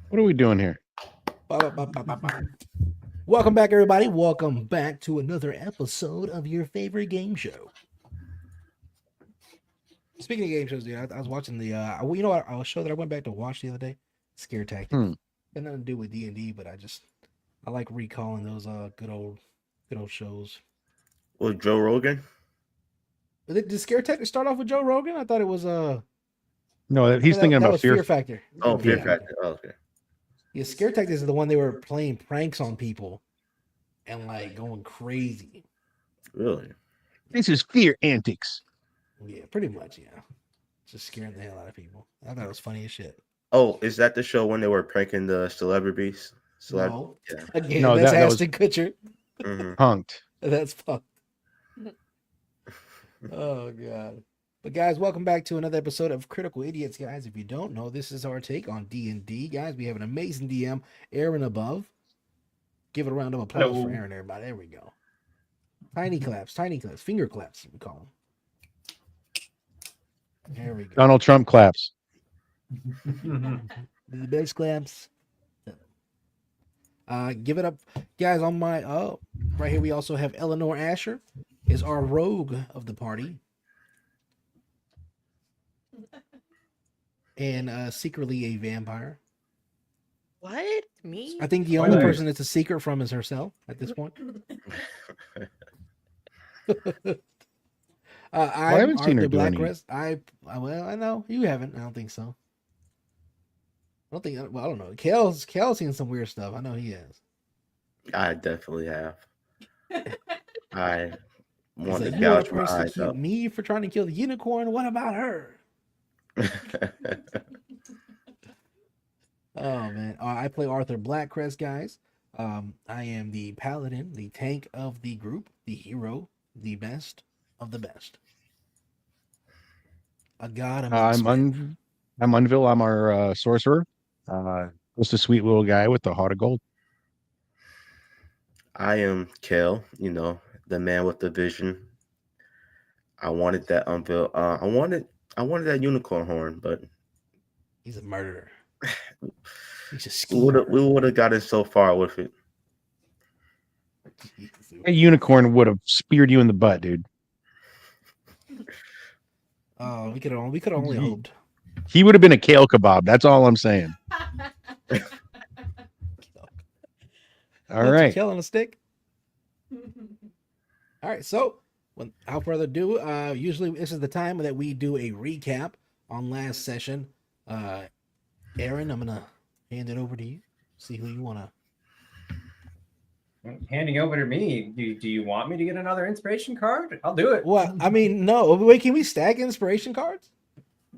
What are we doing here? Welcome back, everybody. Welcome back to another episode of your favorite game show. Speaking of game shows, dude, I was watching the. You know what? A show that I went back to watch the other day, Scare Tactics. Got nothing to do with D&D, but I like recalling those good old shows. With Joe Rogan? Did Scare Tactics start off with Joe Rogan? I thought it was No, he's thinking about was Fear Factor. Oh, Fear Factor. Oh, okay. Yeah, Scare Tactics is the one they were playing pranks on people and like going crazy. Really? This is Fear Antics. Yeah, pretty much. Yeah, just scaring the hell out of people. I thought it was funny as shit. Oh, is that the show when they were pranking the celebrities? No, Yeah. again, No, that's that was- Ashton Kutcher. Mm-hmm. Punked. That's fucked. Oh god. But guys, welcome back to another episode of Critical Idiots, guys. If you don't know, this is our take on D&D, guys. We have an amazing DM, Aaron above. Give it a round of applause for Aaron, everybody. There we go. Tiny claps, finger claps, we call them. There we go. Donald Trump claps. The best claps. Give it up, guys. On my right here, we also have Eleanor Asher, is our rogue of the party, and secretly a vampire. What? Me? I think the only person that's a secret from is herself at this point. I haven't seen her do any. I know you haven't. I don't think so. I don't know. Kael's seen some weird stuff. I know he has. I definitely have. I want to like, gouge my persecute eyes out. me for trying to kill the unicorn. What about her? Oh man, I play Arthur Blackcrest, guys. I am the paladin, the tank of the group, the hero, the best of the best. A god amongst men. I'm Unville. I'm our sorcerer. Just a sweet little guy with the heart of gold. I am Kael, the man with the vision. I wanted that unveil. I wanted that unicorn horn, but He's a murderer. He's a we schemer. would have gotten so far with it. A unicorn would have speared you in the butt, dude. Oh, we could have only hoped. He would have been a kale kebab. That's all I'm saying. All right. Kill on a stick. All right, so without further ado, usually this is the time that we do a recap on last session. Aaron, I'm gonna hand it over to you. See who you wanna. Handing over to me. Do you want me to get another inspiration card? I'll do it. Well, I mean, no. Wait, can we stack inspiration cards?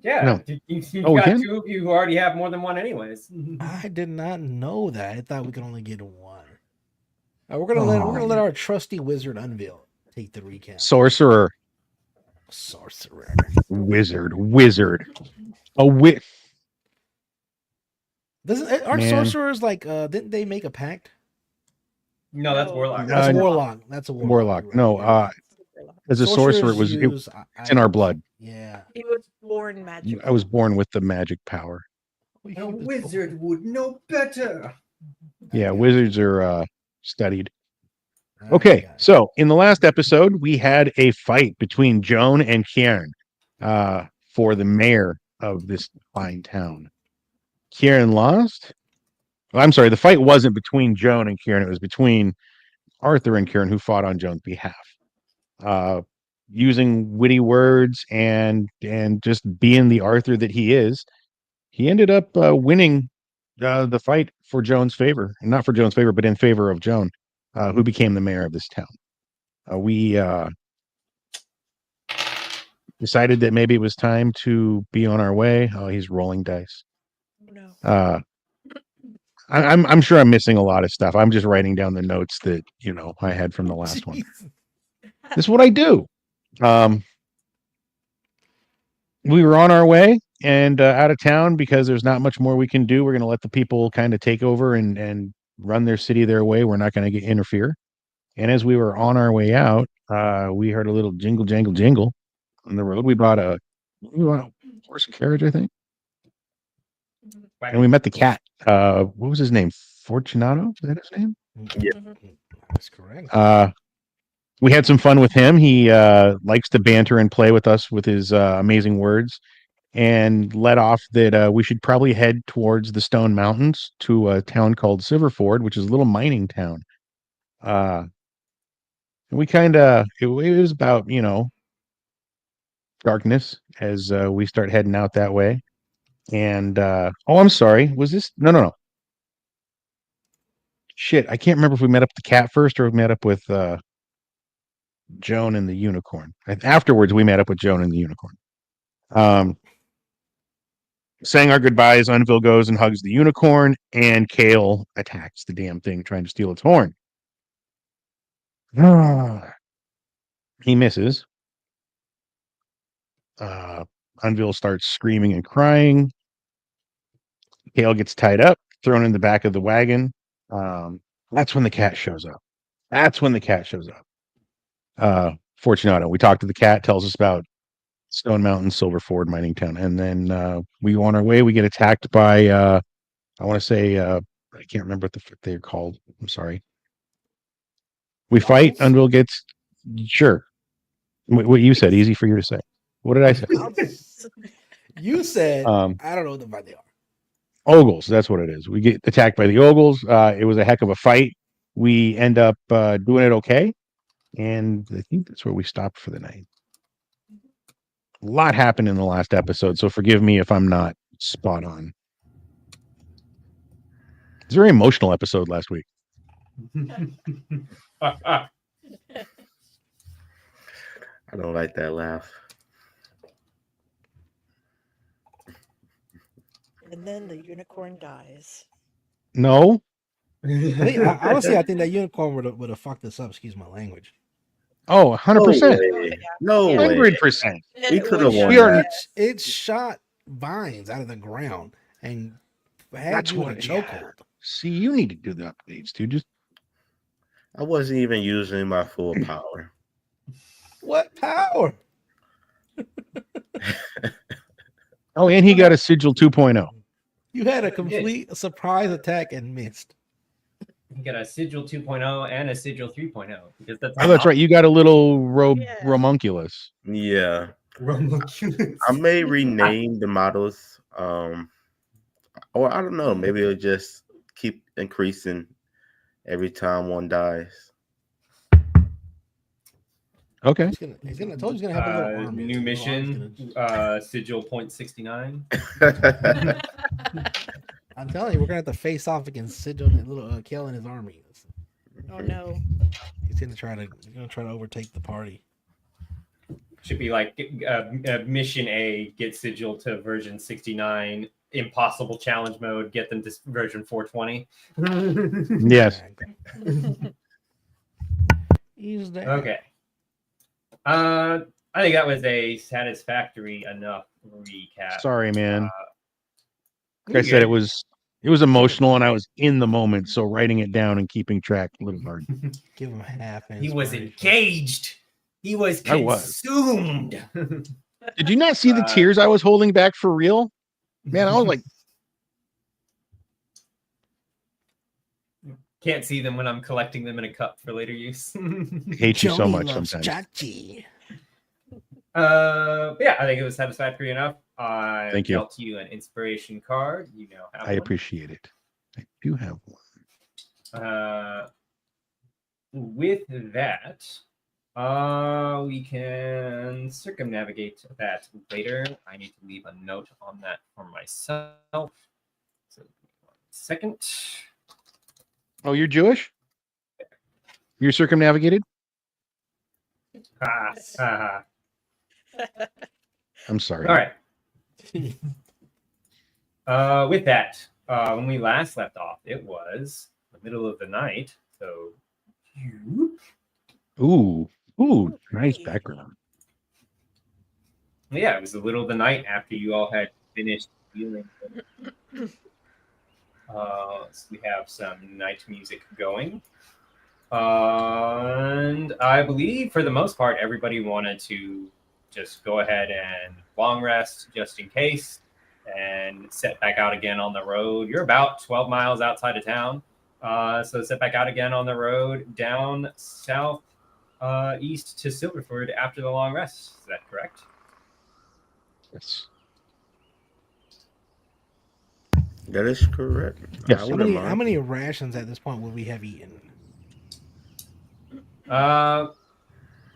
Yeah. No. You've Oh, we got can? two of you who already have more than one, anyways. I did not know that. I thought we could only get one. We're gonna let our trusty wizard Unveil take the recap. Sorcerer. Sorcerer. Wizard. Aren't Man. sorcerers like? Didn't they make a pact? No, that's warlock. That's no. warlock. That's a warlock. Warlock. You're No, right. as a sorcerer, it's in our blood. Yeah. He was born magical. I was born with the magic power. A wizard would know better. Yeah, wizards are studied. Alright, Okay, guys. so in the last episode, we had a fight between Joan and Kieran for the mayor of this fine town. Kieran lost. Well, I'm sorry, the fight wasn't between Joan and Kieran. It was between Arthur and Kieran, who fought on Joan's behalf. Using witty words and just being the Arthur that he is, he ended up winning the fight for Joan's favor. Not for Joan's favor, but in favor of Joan, who became the mayor of this town. We decided that maybe it was time to be on our way. Oh, he's rolling dice. No. I'm sure I'm missing a lot of stuff. I'm just writing down the notes that I had from the last one. This is what I do. We were on our way and out of town because there's not much more we can do. We're going to let the people kind of take over and run their city their way. We're not going to interfere. And as we were on our way out, we heard a little jingle, jangle, jingle on the road. We bought a horse and carriage, I think. And we met the cat. what was his name? Fortunato? Is that his name? Yeah. That's correct. We had some fun with him. He likes to banter and play with us with his amazing words, and let off that we should probably head towards the Stone Mountains to a town called Silverford, which is a little mining town. We kind of it was about darkness as we start heading out that way. And oh, I'm sorry. Was this no. Shit, I can't remember if we met up with the cat first or we met up with Joan and the unicorn. And afterwards, we met up with Joan and the unicorn. Saying our goodbyes, Unville goes and hugs the unicorn, and Kael attacks the damn thing, trying to steal its horn. He misses. Unville starts screaming and crying. Kael gets tied up, thrown in the back of the wagon. That's when the cat shows up. Fortunato. We talk to the cat, tells us about Stone Mountain, Silverford mining town, and then we go on our way. We get attacked by I want to say I can't remember what the fuck they're called. I'm sorry. We fight. Unville gets sure. What you said, easy for you to say. What did I say? You said I don't know what the fuck they are. Ogles, that's what it is. We get attacked by the Ogles. It was a heck of a fight. We end up doing it okay, and I think that's where we stopped for the night. A lot happened in the last episode, so forgive me if I'm not spot on. It's a very emotional episode last week. I don't like that laugh. And then the unicorn dies. No, Honestly, I think that unicorn would have fucked us up. Excuse my language. oh, 100%. No way. 100%. We could have won We are- that. It shot vines out of the ground and had That's you in a what- yeah. chokehold. See, you need to do the updates, dude. Just I wasn't even using my full power. What power? oh, and he got a sigil 2.0. You had a complete surprise attack and missed. You got a sigil 2.0 and a sigil 3.0 because that's Oh, that's right. You got a little Yeah. Romunculus. Yeah. Romunculus. I may rename the models. Or I don't know. Maybe it'll just keep increasing every time one dies. Okay. He's gonna. I told you he's gonna have a little army. New His little mission, army's gonna- sigil 0.69. I'm telling you, we're gonna have to face off against Sigil and little Kael and his army. Oh no. He's gonna try to overtake the party. Should be like mission A, get sigil to version 69, impossible challenge mode, get them to version 420. Yes. He's there. Okay. I think that was a satisfactory enough recap. Sorry, man. Like I You're said, good. it was emotional, and I was in the moment, so writing it down and keeping track a little hard. Give him half. He was inspiration. engaged. He was I was. consumed. Did you not see the tears I was holding back for real? Man, I was like, Can't see them when I'm collecting them in a cup for later use. I hate you so Johnny much loves sometimes. Chachi. But yeah, I think it was satisfactory enough. I Thank you. dealt you an inspiration card. You now have I one. appreciate it. I do have one. With that, we can circumnavigate that later. I need to leave a note on that for myself. So, 1 second. Oh, you're Jewish? You're circumnavigated? I'm sorry. All right. With that, when we last left off, it was the middle of the night. So, Ooh, nice background. yeah, it was the middle of the night after you all had finished dealing with. So we have some night music going. And I believe for the most part, everybody wanted to just go ahead and long rest just in case. and set back out again on the road. You're about 12 miles outside of town. So set back out again on the road down south east to Silverford after the long rest. Is that correct? Yes. That is correct. Yes. I How wouldn't many, mind. how many rations at this point would we have eaten?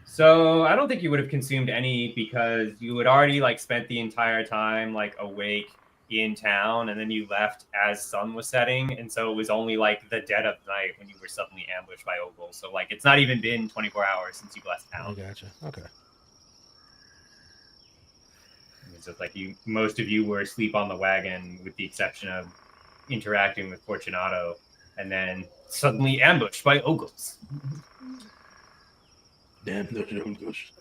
So I don't think you would have consumed any because you had already like spent the entire time like awake in town, and then you left as sun was setting, and so it was only like the dead of night when you were suddenly ambushed by oggle. So like it's not even been 24 hours since you left I town. gotcha. Okay. So it's like most of you were asleep on the wagon, with the exception of interacting with Fortunato, and then suddenly ambushed by ogles. Damn those ogres.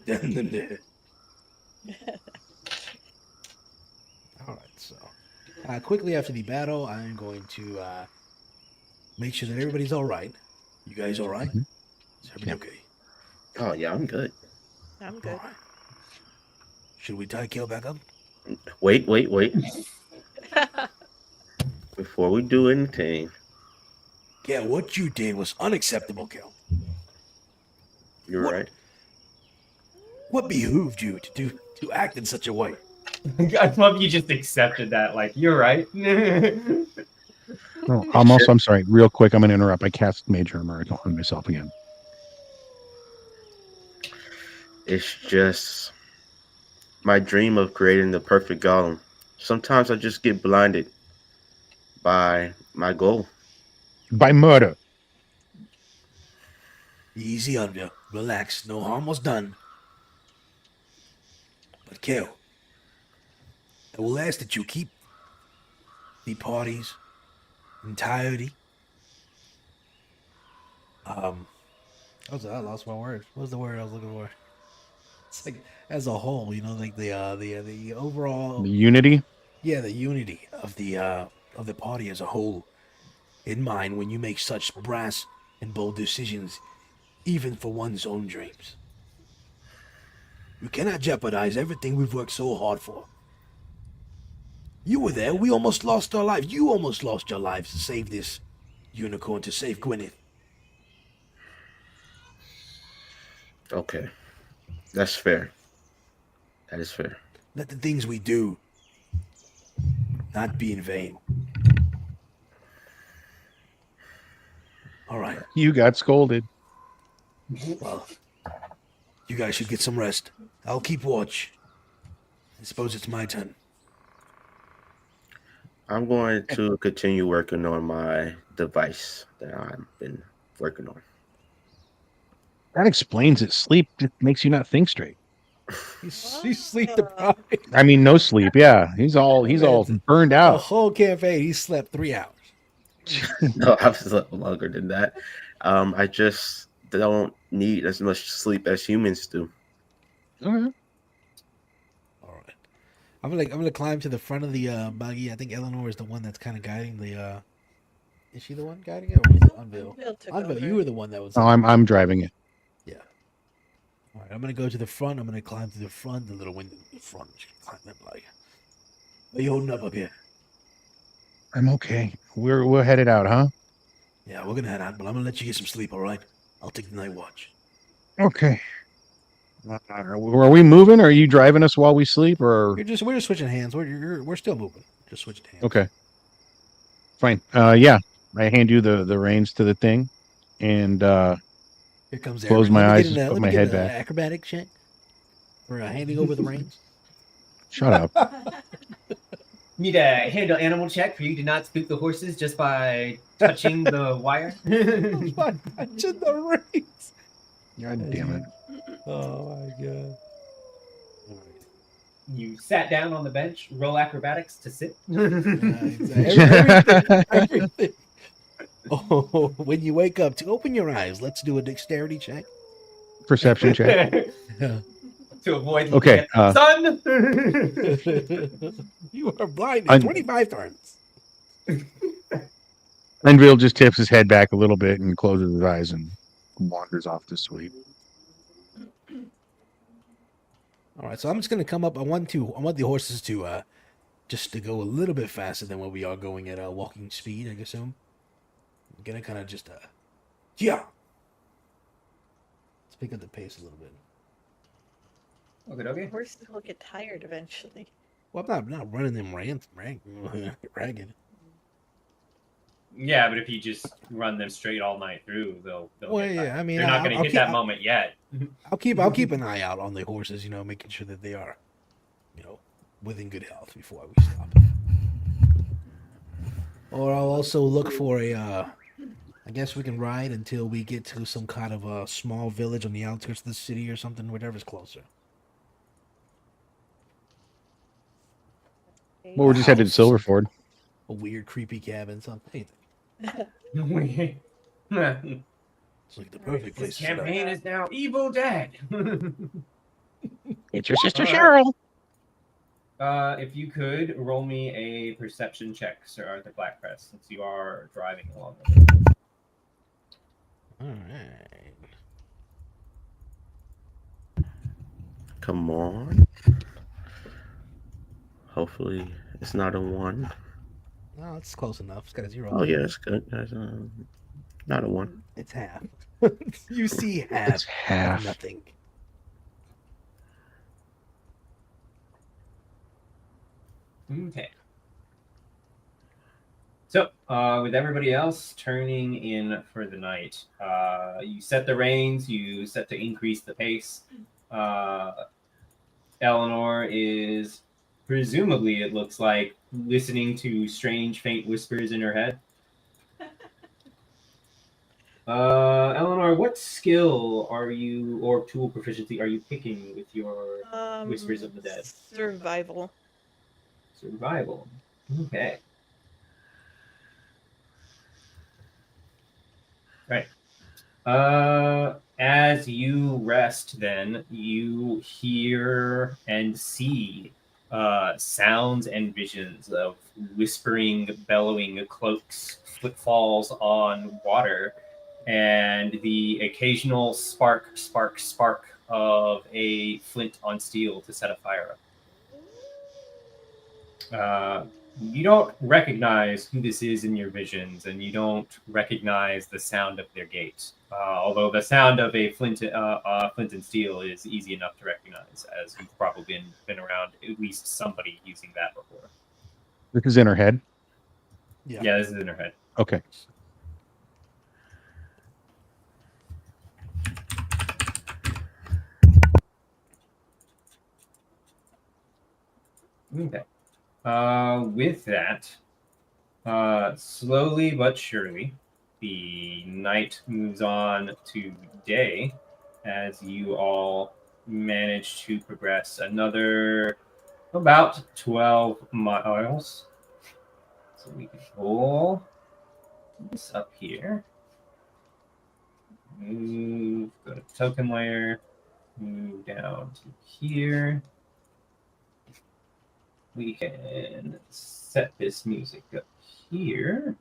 Damn them dead. All right, so quickly after the battle, I'm going to make sure that everybody's all right. You guys all right? Mhm. Is everybody okay? Oh yeah, I'm good. I'm All good. right. Should we tie Kael back up? Wait. Before we do anything, Kael, what you did was unacceptable, Kael. you're What? right. What behooved you to act in such a way? I love you just accepted that. Like, you're right. Oh, I'm sorry. Real quick, I'm going to interrupt. I cast Mage Armor on myself again. It's just my dream of creating the perfect golem. Sometimes I just get blinded by my goal. By murder. Easy on you. Relax. No harm was done. But Kael, I will ask that you keep the party's entirety. I lost my word. What was the word I was looking for? It's like as a whole, you know, like the overall, The unity. yeah, the unity of the party as a whole in mind when you make such brass and bold decisions, even for one's own dreams. You cannot jeopardize everything we've worked so hard for. You were there. We almost lost our lives. You almost lost your lives to save this unicorn, to save Gwyneth. Okay. That's fair. That is fair. Let the things we do not be in vain. All right. You got scolded. Well, you guys should get some rest. I'll keep watch. I suppose it's my turn. I'm going to continue working on my device that I've been working on. That explains it. Sleep just makes you not think straight. You sleep deprived. I mean, no sleep. Yeah, he's all burned The out. whole campaign, he slept 3 hours. No, I've slept longer than that. I just don't need as much sleep as humans do. Okay. All right. I'm gonna climb to the front of the buggy. I think Eleanor is the one that's kind of guiding the. Is she the one guiding it, or was it Unveil? Bill took Unveil, over. you were the one that was. Oh, I'm driving it. Yeah. All right. I'm gonna go to the front. I'm gonna climb to the front, the little window in the front. I'm just gonna climb that buggy. Are you holding up here? I'm okay. We're headed out, huh? Yeah, we're gonna head out, but I'm gonna let you get some sleep. All right. I'll take the night watch. Okay. Are we moving? Or are you driving us while we sleep? Or We're just switching hands. We're still moving. Just switching hands. okay, fine. Yeah, I hand you the reins to the thing, and Here comes Close Aaron. my Let me eyes, get just an, put let my me get head an back. acrobatic check for handing over the reins. shut up. Need a handle animal check for you to not spook the horses just by touching the wire. Touching the reins. God damn it. Oh my god. You sat down on the bench, roll acrobatics to sit. Everything. Oh, when you wake up, to open your eyes, let's do a dexterity check. Perception check. To avoid Okay, sun. You are blinded 25 turns. Enville just tips his head back a little bit and closes his eyes and wanders off to sleep. All right, so I'm just gonna come up. I want the horses to just to go a little bit faster than what we are going at walking speed, I assume. We're gonna kind of just yeah. Let's pick up the pace a little bit. Okay. Horses will get tired eventually. Well, I'm not running them ragged. Yeah, but if you just run them straight all night through, they'll Well, get yeah, tired. I mean, they're not going to hit that moment yet. I'll keep an eye out on the horses, making sure that they are, within good health before we stop. Or I'll also look for I guess we can ride until we get to some kind of a small village on the outskirts of the city or something, whatever's closer. Well, we're just headed to Silverford. A weird, creepy cabin, something. It's like the perfect place. This campaign is now Evil Dead. It's your sister All Cheryl. If you could roll me a perception check, Sir Arthur Blackcrest, since you are driving along with it. All right. Come on. Hopefully, it's not a 1. No, it's close enough. It's got a 0. Oh yeah, it's good. That's not a 1. It's half. You see half. It's half. Of nothing. Okay. So, with everybody else turning in for the night, you set the reins, you set to increase the pace. Eleanor is presumably, it looks like, listening to strange, faint whispers in her head. Eleanor, what skill are you, or tool proficiency, are you picking with your Whispers of the Dead? Survival. Survival. Okay. Right. As you rest, then, you hear and see sounds and visions of whispering, bellowing cloaks, footfalls on water, and the occasional spark of a flint on steel to set a fire up. You don't recognize who this is in your visions, and you don't recognize the sound of their gait. Although the sound of a flint and steel is easy enough to recognize, as you've probably been around at least somebody using that before. This is in her head. Yeah, this is in her head. Okay. Okay. With that, slowly but surely, the night moves on to day as you all manage to progress another about 12 miles. So we can pull this up here. Move, go to token layer, move down to here. We can set this music up here.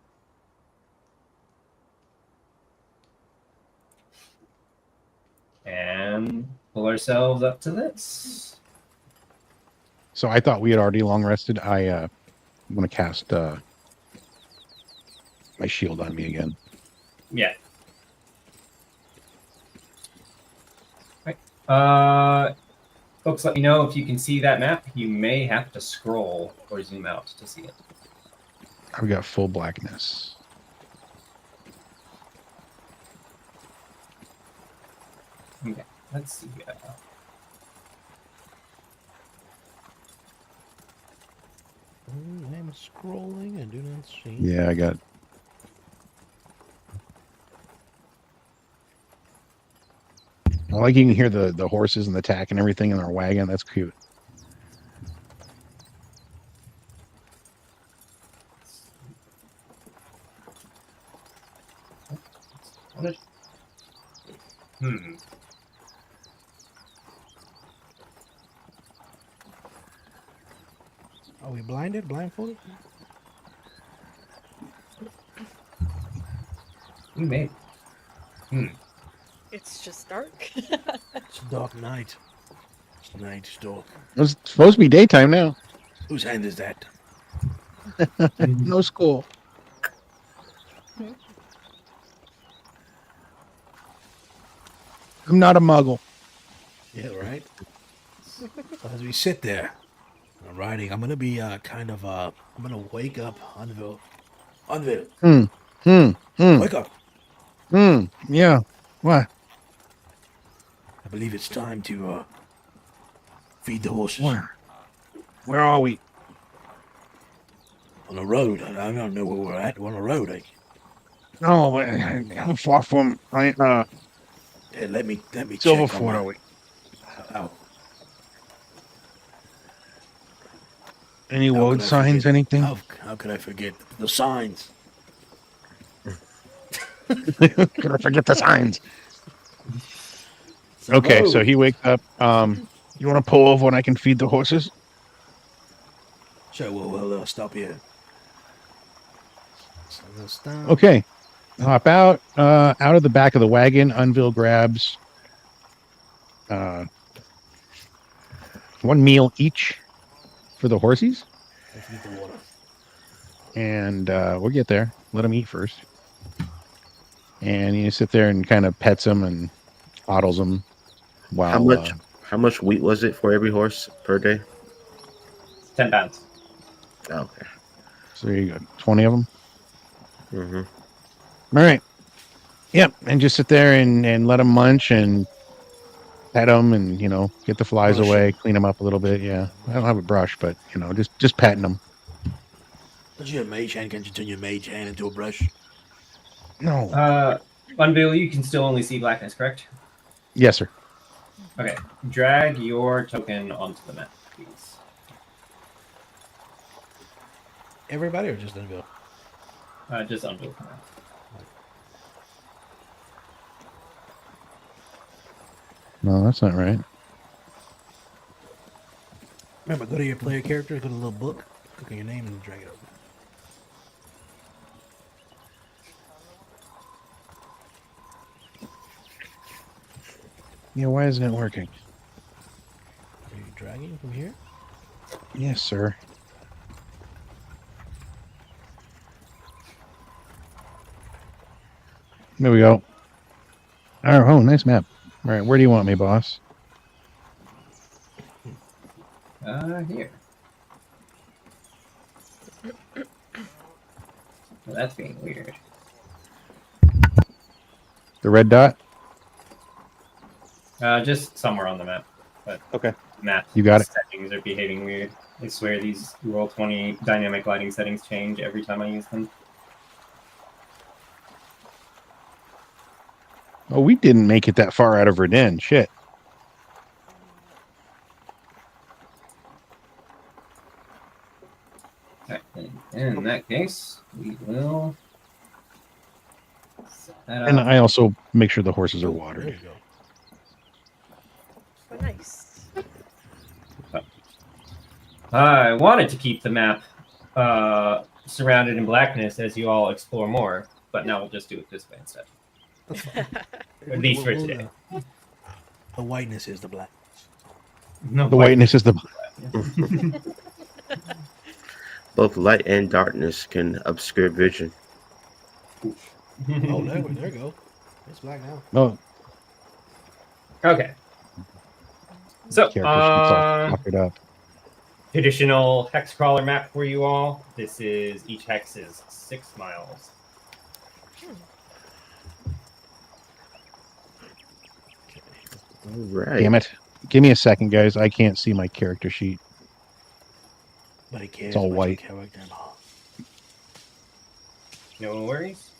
And pull ourselves up to this. So I thought we had already long rested. I'm going to cast my shield on me again. Yeah. Right. Folks, let me know if you can see that map. You may have to scroll or zoom out to see it. I've got full blackness. Okay, let's see. I'm scrolling. I do not see. Yeah, I got. I like you can hear the horses and the tack and everything in our wagon. That's cute. Are we blindfolded? We made. It's just dark. It's a dark night. It's night, it's dark. It's supposed to be daytime now. Whose hand is that? No school. I'm not a muggle. Yeah, right. As we sit there, writing, I'm gonna be I'm gonna wake up Unville. Unville, Hmm. wake up! Yeah. What? I believe it's time to feed the horses Where are we? on the road. I don't know where we're at. We're on the road. No, I'm far from. Hey, let me check on Silverford, my. are we? How, Any how road could I signs? forget- Anything? How could I forget the signs? Could I forget the signs? Okay, so he wakes up. You want to pull over when I can feed the horses? Sure, we'll stop here. So we'll stop. Okay. Hop out. Out of the back of the wagon, Unville grabs one meal each for the horses, Let's get the water. and we'll get there. Let them eat first. And you sit there and kind of pets them and coddles them while. How much wheat was it for every horse per day? 10 pounds. Okay. So you got 20 of them. Mm-hmm. All right. Yep. And just sit there and let them munch and pet them and, get the flies Brush away, 'em. clean them up a little bit. Yeah. I don't have a brush, but, just patting them. Don't you have a mage hand? Can't you turn your mage hand into a brush? No. Unveil, you can still only see blackness, correct? Yes, sir. Okay. Drag your token onto the map, please. Everybody or just Unville? Just Unveil for now. No, that's not right. Remember, go to your player character, go to the little book, click on your name, and drag it over. Yeah, why isn't it working? Are you dragging from here? Yes, sir. There we go. Oh, nice map. All right, where do you want me, boss? Here. Well, that's being weird. The red dot? Just somewhere on the map. But Okay. map You got it. settings are behaving weird. I swear these Roll20 dynamic lighting settings change every time I use them. Oh, we didn't make it that far out of Verdun. Shit. Okay, and in that case, we will set that And up. I also make sure the horses are There watered. you go. Oh, nice. I wanted to keep the map surrounded in blackness as you all explore more, but now we'll just do it this way instead. That's fine. At least for We'll, today. the whiteness is the black. The whiteness is the. Both light and darkness can obscure vision. Oh, there you go. It's black now. Oh, Okay. So, character sheets all fucked it up. traditional hex crawler map for you all. This is each hex is 6 miles. All right. Damn it. Give me a second, guys. I can't see my character sheet. But it cares It's all about white. your character and all. No worries.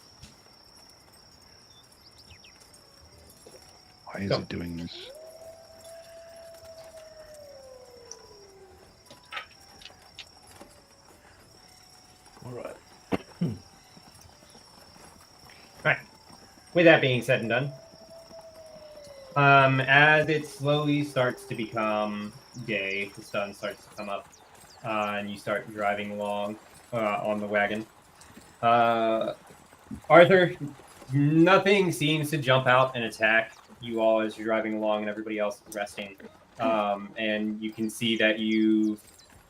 Why is Go. it doing this? All right. With that being said and done, as it slowly starts to become day, the sun starts to come up, and you start driving along on the wagon. Arthur, nothing seems to jump out and attack you all as you're driving along and everybody else is resting. And you can see that you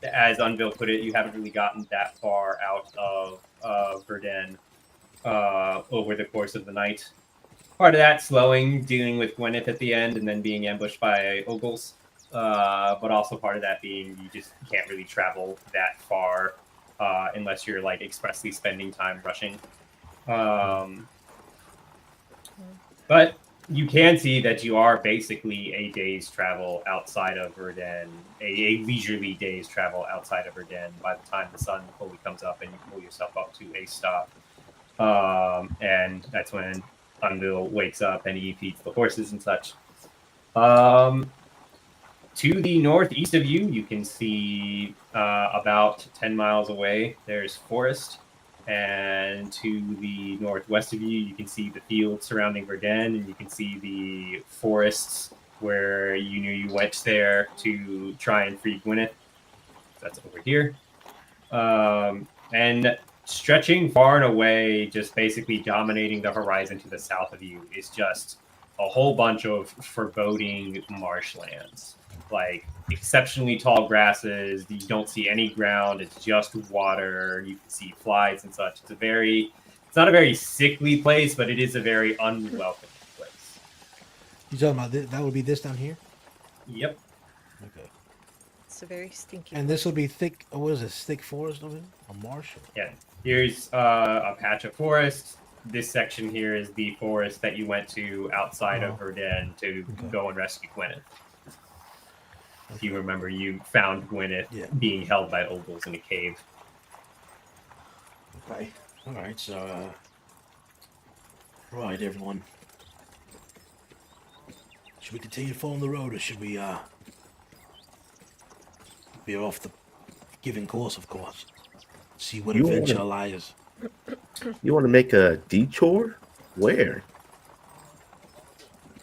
as Unville put it, you haven't really gotten that far out of Verden over the course of the night. Part of that slowing, dealing with Gwyneth at the end, and then being ambushed by oggles. But also part of that being you just can't really travel that far unless you're like expressly spending time rushing. But you can see that you are basically a day's travel outside of Verden, a leisurely day's travel outside of Verden by the time the sun fully comes up and you pull yourself up to a stop. And that's when Unville wakes up and he feeds the horses and such. To the northeast of you, you can see about 10 miles away, there's forest. And to the northwest of you, you can see the fields surrounding Verden, and you can see the forests where you knew you went there to try and free Gwyneth. That's over here. And stretching far and away, just basically dominating the horizon to the south of you, is just a whole bunch of foreboding marshlands. Like exceptionally tall grasses. You don't see any ground. It's just water. You can see flies and such. It's not a very sickly place, but it is a very unwelcome place. You talking about this? That would be this down here? Yep. Okay. It's a very stinky. And this will be thick, what is this, thick forest over here? A marsh? Yeah. Here's a patch of forest. This section here is the forest that you went to outside of Verden to go and rescue Gwyneth. If you remember, you found Gwyneth being held by oggles in a cave. Okay. All right. So, right, everyone. Should we continue following the road, or should we be off the given course? Of course. See what adventure lies. You want to make a detour? Where?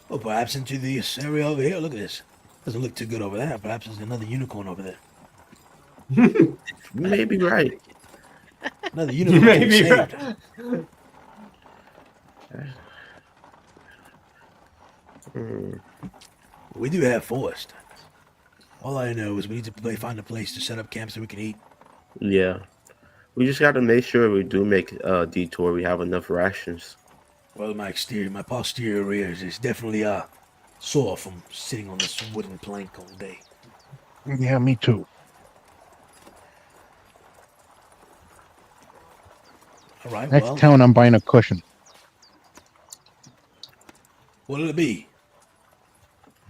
Oh, perhaps into this area over here. Look at this. Doesn't look too good over there. Perhaps there's another unicorn over there. You may be right. Another unicorn. You may be right. We do have forest. All I know is we need to find a place to set up camp so we can eat. Yeah. We just got to make sure we do make a detour. We have enough rations. Well, my posterior ears is definitely sore from sitting on this wooden plank all day. Yeah, me too. All right. Next town, I'm buying a cushion. What'll it be?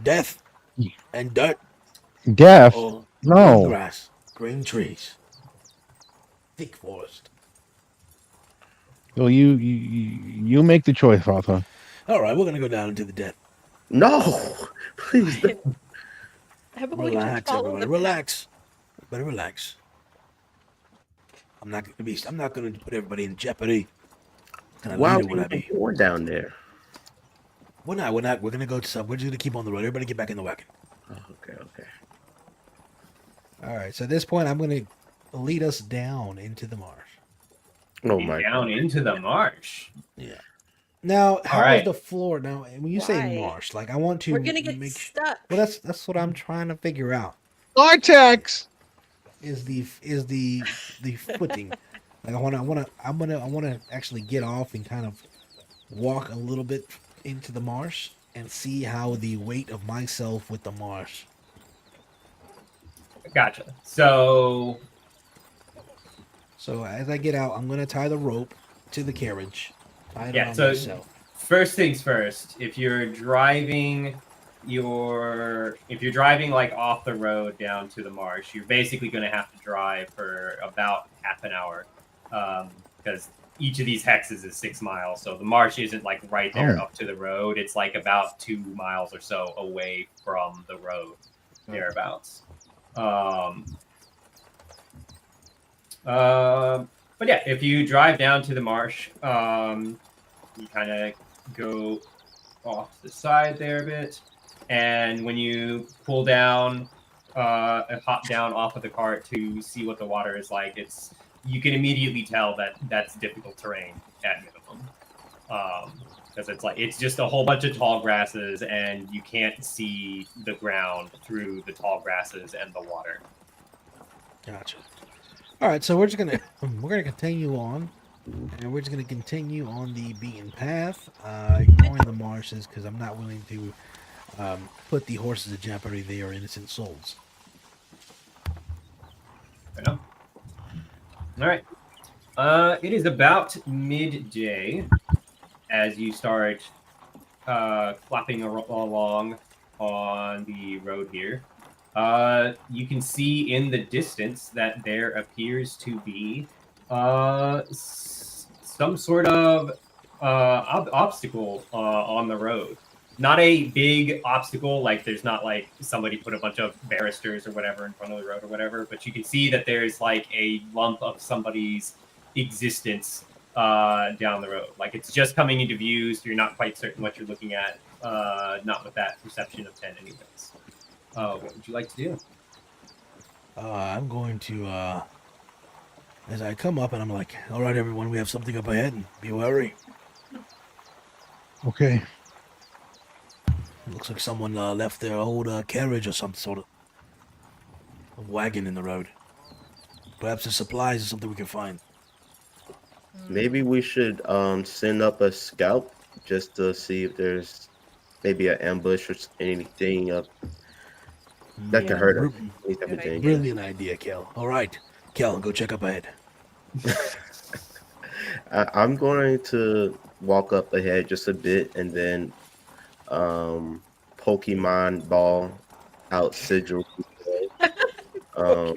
Death and dirt? Death? Or No. green grass, green trees, thick forest. Well, you make the choice, Arthur. All right, we're gonna go down into the death. No, please. How about we just Relax, follow everybody. the Relax. Everybody, relax. I'm not gonna put everybody in jeopardy. Why would I be going down there? We're not. We're gonna go to some. We're just gonna keep on the road. Everybody get back in the wagon. Oh, okay. All right. So at this point, I'm gonna lead us down into the marsh. Oh my! Down into the marsh. Yeah. Now, how is right. the floor? Now, when you say Why? marsh, like I want to. We're gonna get make stuck. Well, that's what I'm trying to figure out. Vortex. Is the footing? Like I wanna actually get off and kind of walk a little bit into the marsh and see how the weight of myself with the marsh. Gotcha. So as I get out, I'm gonna tie the rope to the carriage. Tie it around so myself. first things first, if you're driving like off the road down to the marsh, you're basically going to have to drive for about half an hour because each of these hexes is 6 miles. So the marsh isn't like right there up to the road. It's like about 2 miles or so away from the road, thereabouts. But yeah, if you drive down to the marsh, you kind of go off the side there a bit. And when you pull down and hop down off of the cart to see what the water is like, you can immediately tell that that's difficult terrain at minimum. Because it's just a whole bunch of tall grasses and you can't see the ground through the tall grasses and the water. Gotcha. All right, so we're gonna continue on, and we're just gonna continue on the beaten path, ignoring the marshes because I'm not willing to put the horses in jeopardy. They are innocent souls. Fair enough. All right. It is about midday as you start flapping along on the road here. You can see in the distance that there appears to be some sort of obstacle on the road. Not a big obstacle, like there's not like somebody put a bunch of barristers or whatever in front of the road or whatever, but you can see that there's like a lump of somebody's existence down the road. Like it's just coming into view, so you're not quite certain what you're looking at. Not with that perception of 10 anyways. What would you like to do? I'm going to, as I come up and I'm like, all right, everyone, we have something up ahead, and be wary. Okay. Looks like someone left their old carriage or some sort of wagon in the road. Perhaps the supplies is something we can find. Maybe we should send up a scout just to see if there's maybe an ambush or anything up that could hurt us. Any type of danger. Brilliant idea, Kael. All right, Kael, go check up ahead. I'm going to walk up ahead just a bit and then Pokemon ball out Sigil. The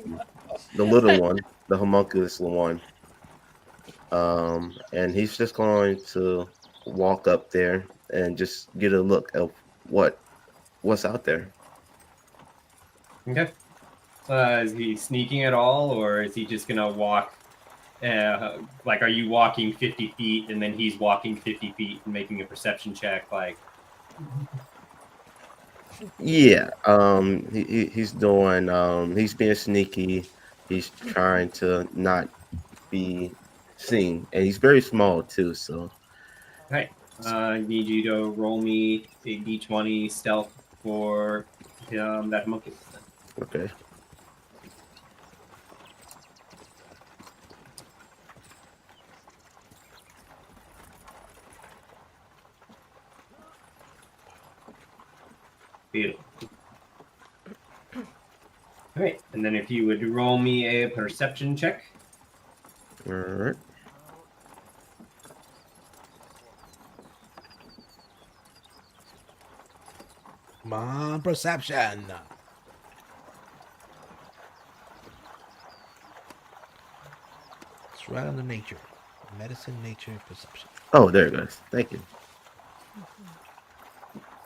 little one, the homunculus one. And he's just going to walk up there and just get a look of what's out there. Okay. Is he sneaking at all, or is he just gonna walk? Like, are you walking 50 feet and then he's walking 50 feet and making a perception check? Like, Yeah. He's doing. He's being sneaky. He's trying to not be seen, and he's very small too. So. hey, I need you to roll me a d20 stealth for that monkey. Okay. Beautiful. All right, and then if you would roll me a perception check. All right. Come on, perception. It's right on the nature. Medicine, nature, perception. Oh, there it goes. Thank you.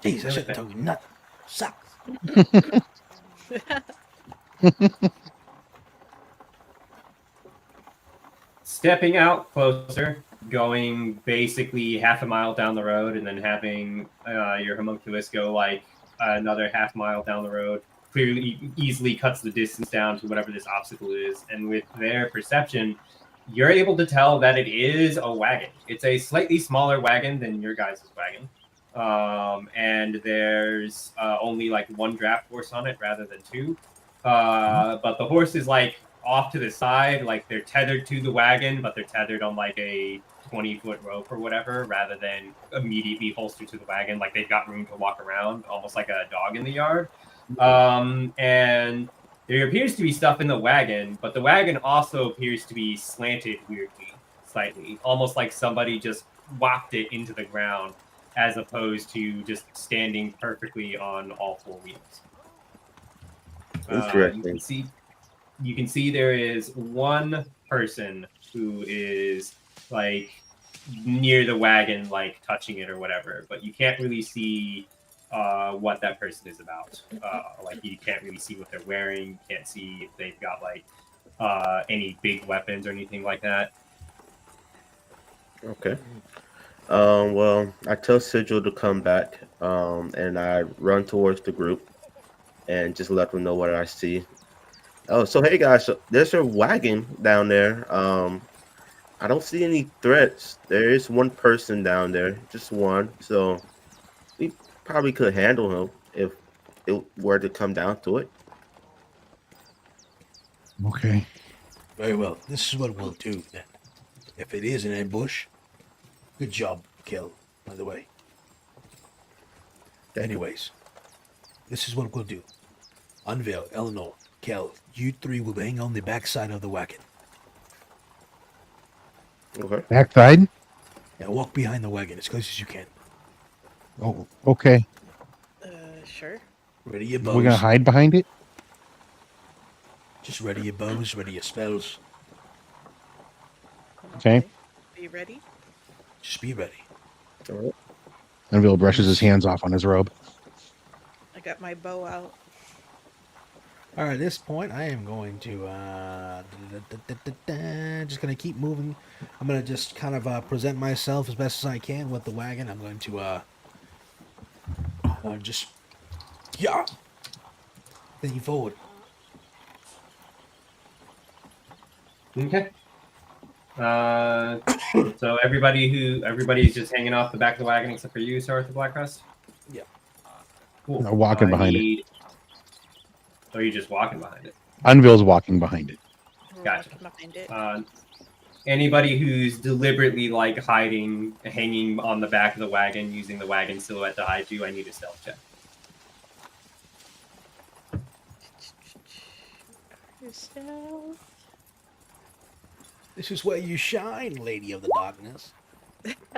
Jeez, I shouldn't tell you nothing. Sucks. Stepping out closer, going basically half a mile down the road, and then having your homunculus go like another half mile down the road, clearly easily cuts the distance down to whatever this obstacle is. And with their perception, you're able to tell that it is a wagon. It's a slightly smaller wagon than your guys' wagon. And there's only like one draft horse on it rather than two. But the horse is like off to the side, like they're tethered to the wagon, but they're tethered on like a 20-foot rope or whatever, rather than immediately holstered to the wagon. Like they've got room to walk around, almost like a dog in the yard. And there appears to be stuff in the wagon, but the wagon also appears to be slanted weirdly, slightly, almost like somebody just whacked it into the ground, as opposed to just standing perfectly on all four wheels. Interesting. You can see there is one person who is like near the wagon, like touching it or whatever, but you can't really see what that person is about. Like you can't really see what they're wearing. You can't see if they've got like any big weapons or anything like that. Okay. Well, I tell Sigil to come back, and I run towards the group and just let them know what I see. Oh, so hey guys, so there's a wagon down there. I don't see any threats. There is one person down there, just one. So we probably could handle him if it were to come down to it. Okay. Very well. This is what we'll do then. If it is an ambush, good job, Kael, by the way. Anyways, this is what we'll do. Unveil, Eleanor, Kael, you three will hang on the backside of the wagon. Okay. Backside? Now walk behind the wagon as close as you can. Oh, okay. Sure. Ready your We're gonna bows. hide behind it? Just ready your bows, ready your spells. Okay. Be ready? Just be ready. All right. Unveil brushes his hands off on his robe. I got my bow out. All right, at this point, I am going to just gonna keep moving. I'm gonna just kind of present myself as best as I can with the wagon. I'm going to just thinking forward. Okay. So everybody's just hanging off the back of the wagon except for you, Sir Arthur Blackrest? Yeah. Cool. No, walking behind it. Oh, you're just walking behind it. Unveil's walking behind it. We're Gotcha. walking behind it. Anybody who's deliberately like hanging on the back of the wagon, using the wagon silhouette to hide you, I need a stealth check. Yourself. This is where you shine, Lady of the Darkness.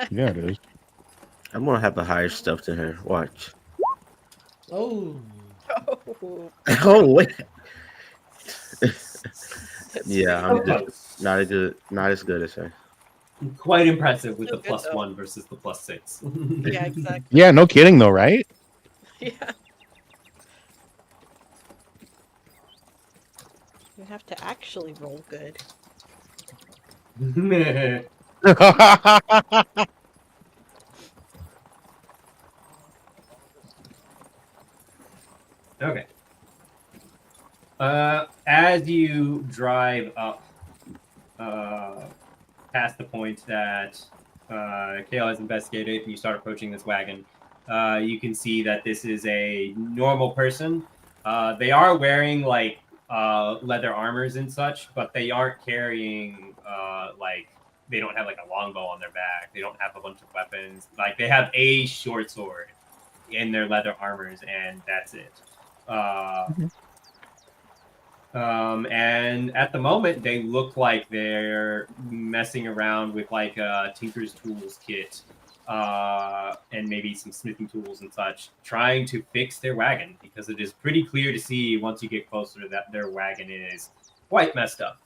Yeah, it is. I'm gonna have a higher stuff than her. Watch. Oh, Oh, Oh wait. that's Yeah, I'm just not as good as her. Quite impressive with Still the good, plus though. 1 versus the plus 6. Yeah, exactly. Yeah, no kidding though, right? Yeah. You have to actually roll good. Okay. As you drive up past the point that Kael has investigated, and you start approaching this wagon, you can see that this is a normal person. They are wearing like leather armors and such, but they aren't carrying like they don't have like a longbow on their back. They don't have a bunch of weapons. Like they have a short sword in their leather armors, and that's it. And at the moment, they look like they're messing around with like a Tinker's Tools kit and maybe some smithing tools and such, trying to fix their wagon because it is pretty clear to see once you get closer that their wagon is quite messed up.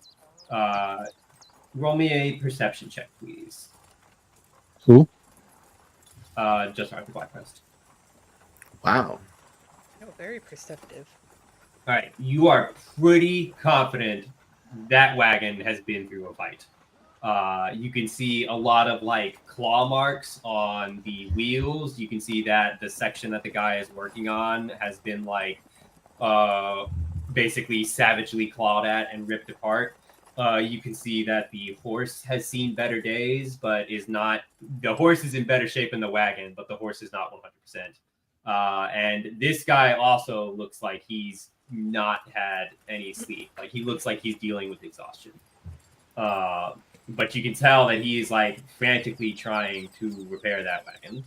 Roll me a perception check, please. Who? Just Arthur Blackrest. Wow. Oh, very perceptive. All right, you are pretty confident that wagon has been through a fight. You can see a lot of like claw marks on the wheels. You can see that the section that the guy is working on has been like basically savagely clawed at and ripped apart. You can see that the horse has seen better days, but is not. The horse is in better shape than the wagon, but the horse is not 100%. And this guy also looks like he's not had any sleep. Like he looks like he's dealing with exhaustion. But you can tell that he's like frantically trying to repair that wagon.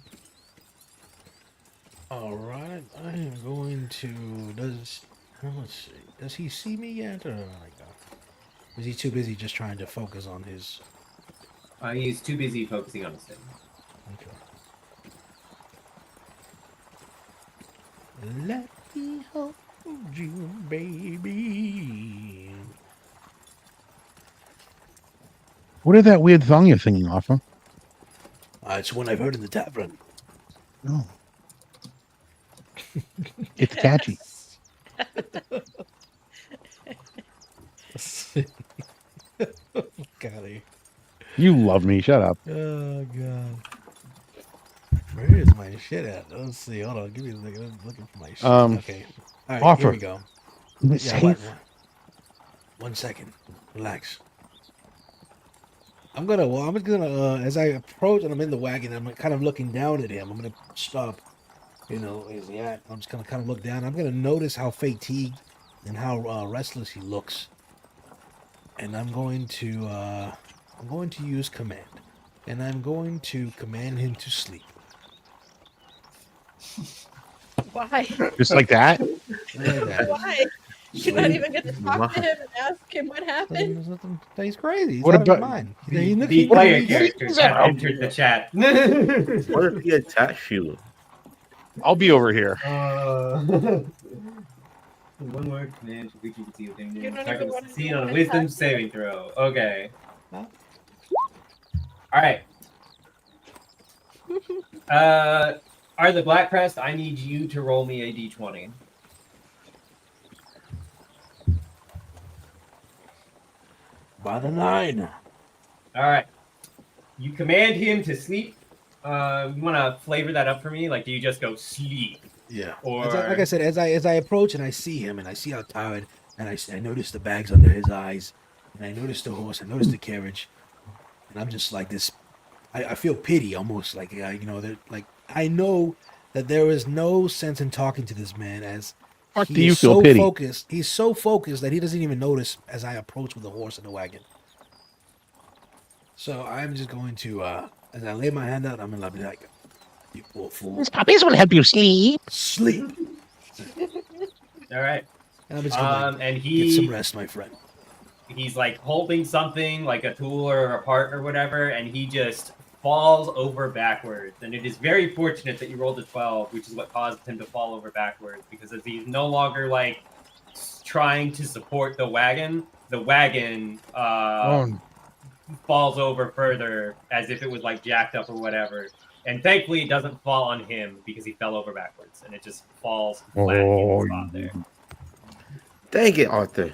all right. I am going to. Let's see. Does he see me yet, or is he too busy just trying to focus on his? He's too busy focusing on his thing. Okay. Let me hold you, baby. What is that weird song you're singing off of? It's one I've heard in the tavern. No. It's catchy. Golly. You love me. Shut up. Oh god. Where is my shit at? Let's see. Hold on. Give me a second. I'm looking for my shit. Okay. All right. offer. Here we go. Is it Yeah. safe? What? 1 second. Relax. I'm gonna as I approach and I'm in the wagon, I'm kind of looking down at him. I'm gonna stop. You know, is he at? I'm just gonna kind of look down. I'm gonna notice how fatigued and how restless he looks. and I'm going to use command, and I'm going to command him to sleep. Why? Just like that. Like that. Why? You're not Sleep. even going to talk to him and ask him what happened? There's nothing. He's crazy. He's What out of his about- mind. The player characters have entered the chat. What if he attacks you? I'll be over here. One more command to which you can see within You you. don't Target even will wanna succeed know on a what wisdom attack. saving throw. Okay. Huh? Alright. Are the Black Crest, I need you to roll me a d20. By the 9. Alright. You command him to sleep. You want to flavor that up for me? Like, do you just go sleep? Yeah. Or Like I said, as I approach and I see him and I see how tired, and I notice the bags under his eyes, and I notice the horse, I notice the carriage, and I'm just like this. I feel pity almost, like that. Like I know that there is no sense in talking to this man, as Fuck, he do you is feel so pity? focused. He's so focused that he doesn't even notice as I approach with the horse and the wagon. So I'm just going to, as I lay my hand out, I'm gonna be like, "You poor fool, These puppies will help you sleep. sleep." Alright. And I'm just gonna And get some he rest, my friend. he's like holding something like a tool or a part or whatever, and he just falls over backwards. And it is very fortunate that you rolled a 12, which is what caused him to fall over backwards, because as he's no longer like trying to support the wagon falls over further as if it was like jacked up or whatever. And thankfully it doesn't fall on him because he fell over backwards, and it just falls flat in the spot there. Dang it, Arthur.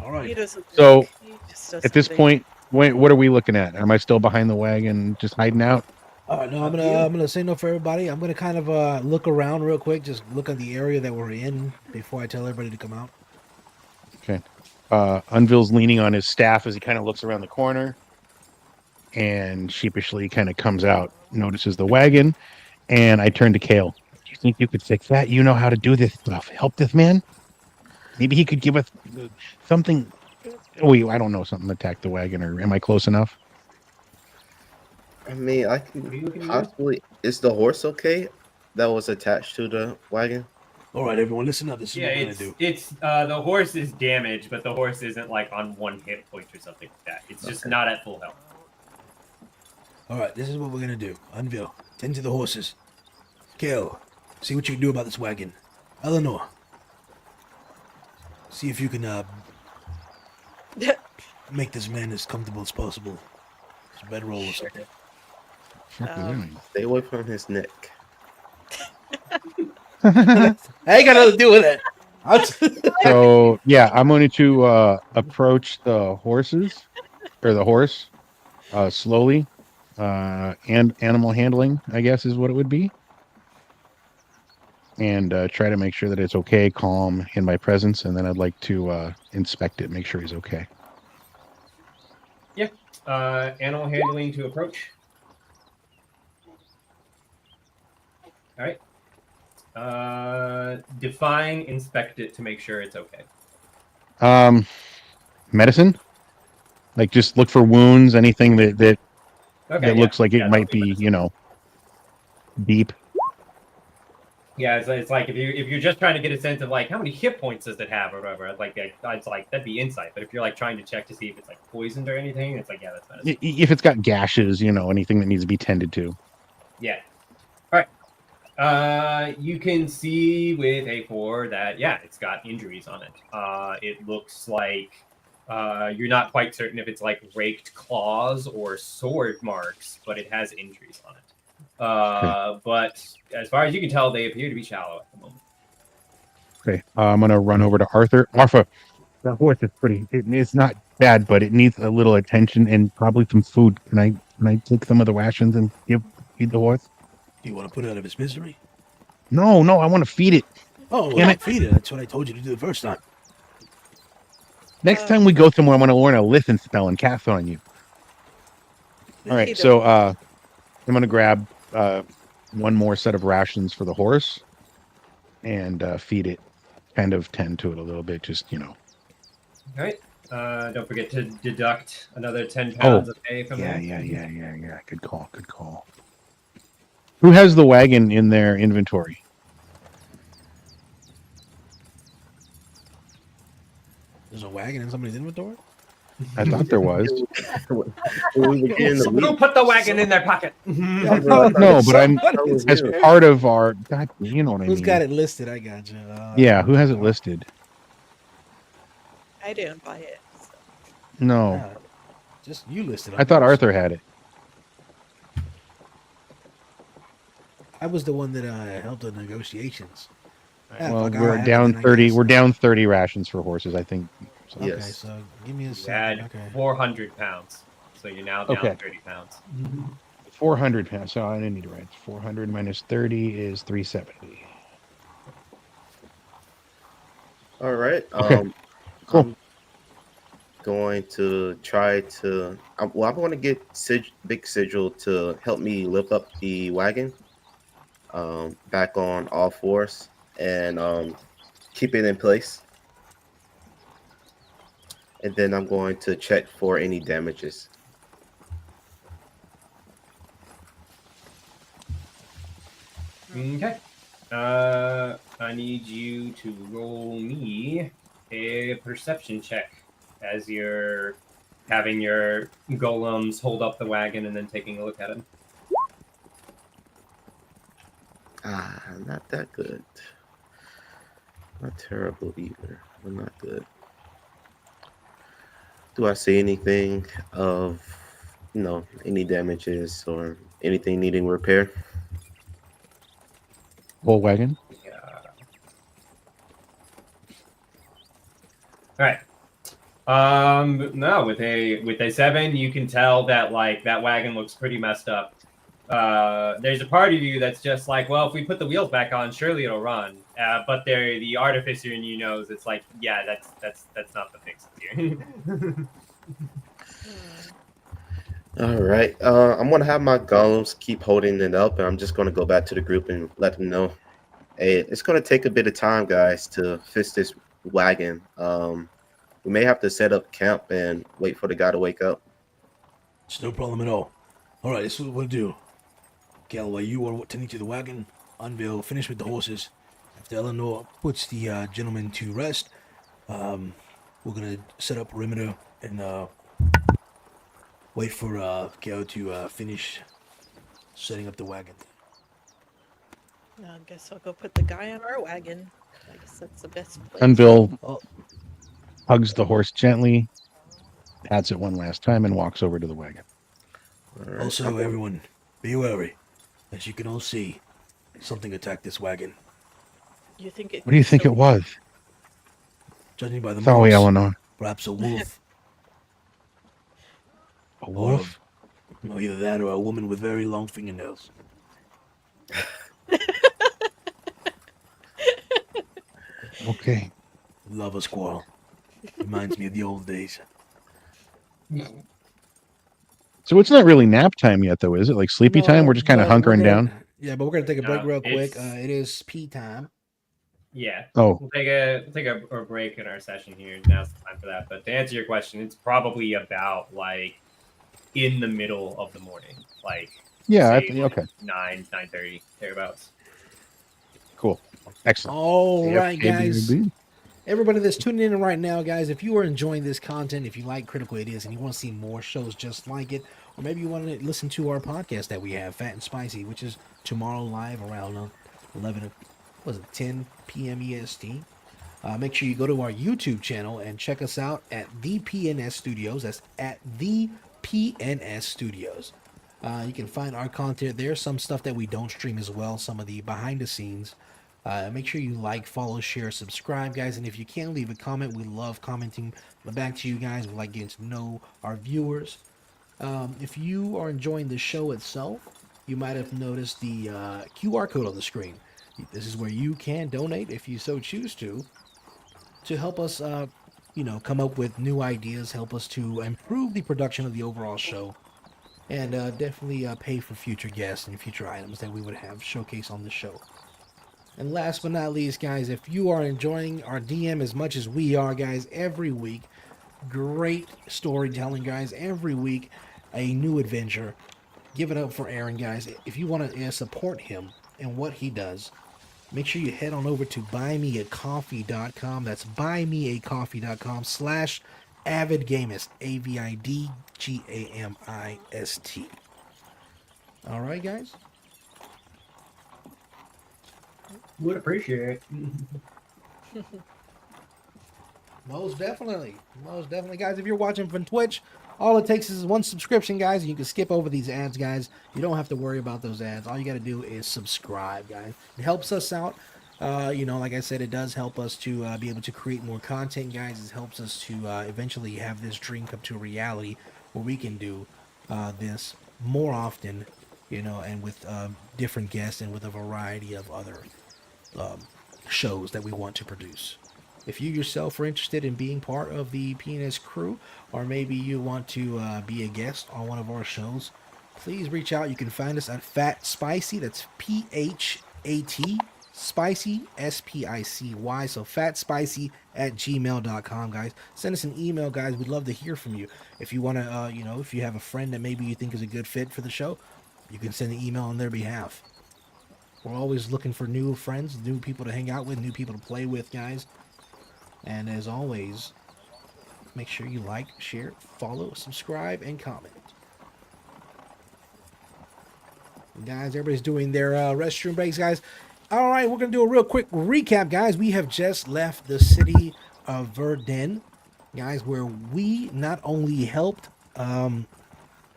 All right. He doesn't So, think. He just doesn't At this think. point, what are we looking at? Am I still behind the wagon, just hiding out? No, I'm Up to gonna you. I'm gonna say no for everybody. I'm gonna kind of look around real quick, just look at the area that we're in before I tell everybody to come out. Unville's leaning on his staff as he kind of looks around the corner, and sheepishly kind of comes out, notices the wagon, and I turn to Kael. Do you think you could fix that? You know how to do this stuff. Help this man? Maybe he could give us something. Wait, I don't know, something to attack the wagon, or am I close enough? I mean, I What are you looking can at? possibly. Is the horse okay? That was attached to the wagon. All right, everyone, listen up. This is Yeah, what we're gonna do. it's the horse is damaged, but the horse isn't like on one hit point or something like that. It's just Okay. not at full health. All right, this is what we're gonna do. Unveil, tend to the horses. Kael, see what you can do about this wagon. Eleanor, see if you can make this man as comfortable as possible. His bedroll or something. Stay away from his neck. I ain't got nothing to do with it. So yeah, I'm going to approach the horses, or the horse, slowly, and animal handling, I guess, is what it would be, and try to make sure that it's okay, calm in my presence, and then I'd like to inspect it, make sure he's okay. Animal handling to approach. All right. Define, inspect it to make sure it's okay. Medicine, like just look for wounds, anything that Okay. that looks like it that'll might be be, medicine. deep. Yeah, it's like if you're just trying to get a sense of like how many hit points does it have or whatever, like it's like that'd be insight. But if you're like trying to check to see if it's like poisoned or anything, it's like that's medicine. If it's got gashes, anything that needs to be tended to. Yeah. All right. You can see with A4 that it's got injuries on it. It looks like you're not quite certain if it's like raked claws or sword marks, but it has injuries on it. But as far as you can tell, they appear to be shallow at the moment. Okay, I'm gonna run over to Arthur. Arthur, that horse is it's not bad, but it needs a little attention and probably some food. Can I take some of the rations and feed the horse? Do you want to put it out of his misery? No, I want to feed it. Oh, well, Damn it. feed it. That's what I told you to do the first time. Next time we go somewhere, I'm gonna learn a listen spell and cast on you. All right, so I'm gonna grab one more set of rations for the horse and feed it. Kind of tend to it a little bit, just All right. Don't forget to deduct another 10 pounds of hay from there. Yeah. Good call. Who has the wagon in their inventory? There's a wagon in somebody's inventory. I thought there was. When we were getting the Who wheat, put the wagon in their pocket? Yeah, No, but I'm somebody's- as part of our. God, you know what I mean. Who's got it listed? I got you. Yeah, who has it listed? I didn't buy it. So. No, Just you listed. I thought Arthur had it. I was the one that helped the negotiations. Ah, Well, fuck, I we're have it down then, I 30. guess. We're down 30 rations for horses, I think. So. Yeah. Okay, Yes. so give me a You second. had Okay. 400 pounds. So you're now down Okay. 30 pounds. 400 pounds. So I didn't need to write. 400 minus 30 is 370. all right. Okay. Cool. I'm going to try to. I'm going to get Big Sigil to help me lift up the wagon back on all fours and keep it in place. And then I'm going to check for any damages. Okay. I need you to roll me a perception check as you're having your golems hold up the wagon and then taking a look at it. Not that good. Not terrible either, but not good. Do I see anything of, any damages or anything needing repair? Whole wagon. Yeah. All right. No, with a 7, you can tell that that wagon looks pretty messed up. There's a part of you that's just like, well, if we put the wheels back on, surely it'll run. But the artificer in you knows it's like, yeah, that's not the fix here. All right. I'm gonna have my golems keep holding it up, and I'm just gonna go back to the group and let them know, hey, it's gonna take a bit of time, guys, to fix this wagon. We may have to set up camp and wait for the guy to wake up. It's no problem at all. All right, this is what we'll do. Kael, while you are tending to the wagon, finish with the horses. After Eleanor puts the gentleman to rest, we're gonna set up perimeter and wait for Kael to finish setting up the wagon. I guess I'll go put the guy on our wagon. I guess that's the best place. Unville Oh. hugs the horse gently, pats it one last time, and walks over to the wagon. All right. Also, everyone, be wary. As you can all see, something attacked this wagon. You think it? What do you think it was? Judging by the Sorry, marks, Eleanor. perhaps a wolf. A wolf? Or either that or a woman with very long fingernails. Okay. Love a squirrel. Reminds me of the old days. So it's not really nap time yet, though, is it? Like sleepy time? We're just kind of but hunkering we're gonna- down. Yeah, but we're gonna take a break No, real quick. it's- It is pee time. Yeah. Oh, We'll take a break in our session here. Now's the time for that. But to answer your question, it's probably about in the middle of the morning, yeah. say, Okay. 9:30 thereabouts. Cool. Excellent. All right, AFK, guys. baby. Everybody that's tuning in right now, guys, if you are enjoying this content, if you like Critical Idiots and you want to see more shows just like it, or maybe you want to listen to our podcast that we have, Fat and Spicy, which is tomorrow live around 10 p.m. EST. Make sure you go to our YouTube channel and check us out at the PNS Studios. That's at the PNS Studios. You can find our content there, some stuff that we don't stream as well, some of the behind the scenes. Make sure you like, follow, share, subscribe, guys. And if you can, leave a comment. We love commenting back to you guys. We like getting to know our viewers. If you are enjoying the show itself, you might have noticed the QR code on the screen. This is where you can donate, if you so choose to help us, come up with new ideas, help us to improve the production of the overall show, and definitely pay for future guests and future items that we would have showcased on the show. And last but not least, guys, if you are enjoying our DM as much as we are, guys, every week, Great storytelling, guys. Every week, a new adventure. Give it up for Aaron, guys. If you want to support him and what he does, make sure you head on over to buymeacoffee.com. That's buymeacoffee.com/avidgamist. AVIDGAMIST. All right, guys. Would appreciate it. Most definitely. Most definitely, guys. If you're watching from Twitch, all it takes is one subscription, guys. And you can skip over these ads, guys. You don't have to worry about those ads. All you got to do is subscribe, guys. It helps us out. Like I said, it does help us to be able to create more content, guys. It helps us to eventually have this dream come to reality where we can do this more often, and with different guests and with a variety of other shows that we want to produce. If you yourself are interested in being part of the PNS crew, or maybe you want to be a guest on one of our shows, please reach out. You can find us at Fat Spicy. That's PHAT Spicy SPICY. So fatspicy@gmail.com, guys. Send us an email, guys. We'd love to hear from you. If you want to, if you have a friend that maybe you think is a good fit for the show, you can send an email on their behalf. We're always looking for new friends, new people to hang out with, new people to play with, guys. And as always, make sure you like, share, follow, subscribe, and comment. Guys, everybody's doing their restroom breaks, guys. All right, we're going to do a real quick recap, guys. We have just left the city of Verdun, guys, where we not only helped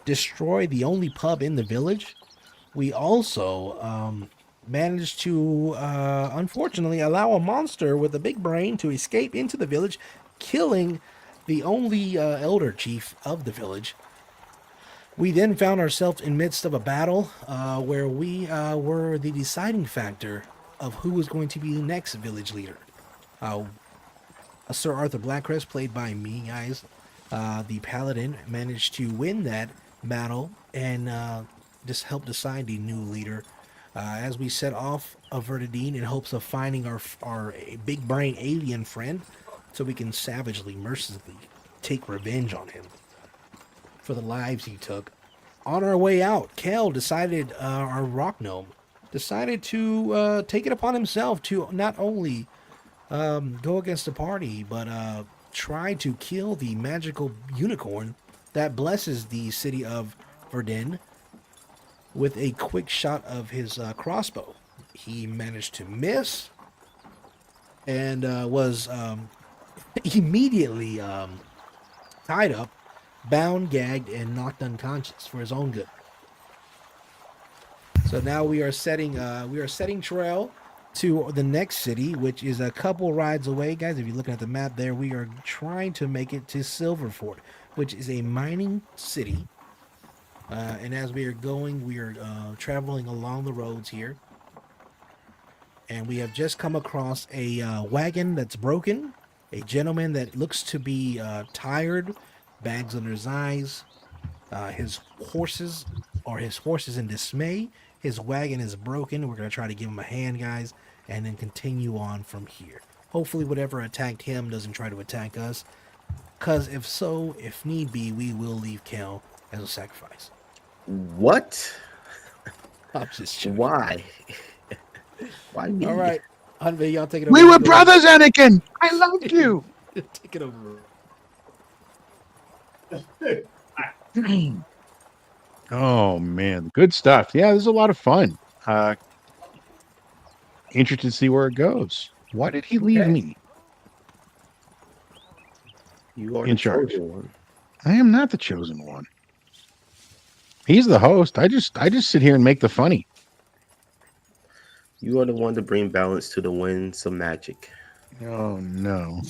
destroy the only pub in the village, we also managed to, unfortunately, allow a monster with a big brain to escape into the village, killing the only elder chief of the village. We then found ourselves in midst of a battle where we were the deciding factor of who was going to be the next village leader. Sir Arthur Blackcrest, played by me, guys, the paladin, managed to win that battle and just help decide the new leader. As we set off of Verdun in hopes of finding our big brain alien friend, so we can savagely, mercilessly take revenge on him for the lives he took. On our way out, Kael decided, our rock gnome, decided to take it upon himself to not only go against the party, but try to kill the magical unicorn that blesses the city of Verdun with a quick shot of his crossbow. He managed to miss and was immediately tied up, bound, gagged, and knocked unconscious for his own good. So now we are setting trail to the next city, which is a couple rides away, guys. If you're looking at the map there, we are trying to make it to Silverfort, which is a mining city. And as we are going, we are traveling along the roads here. And we have just come across a wagon that's broken. A gentleman that looks to be tired, bags under his eyes. His horse is in dismay. His wagon is broken. We're going to try to give him a hand, guys, and then continue on from here. Hopefully whatever attacked him doesn't try to attack us. Because if so, if need be, we will leave Kael as a sacrifice. What? I'm just joking. Why? Why me? All right. Hunvey, y'all take it over. We were brothers, Anakin. I loved you. Take it over. Oh man, good stuff. Yeah, this is a lot of fun. Interested to see where it goes. Why did he leave me You are in the charge? chosen one. I am not the chosen one. He's the host. I just sit here and make the funny. You are the one to bring balance to the winds of magic. Oh no.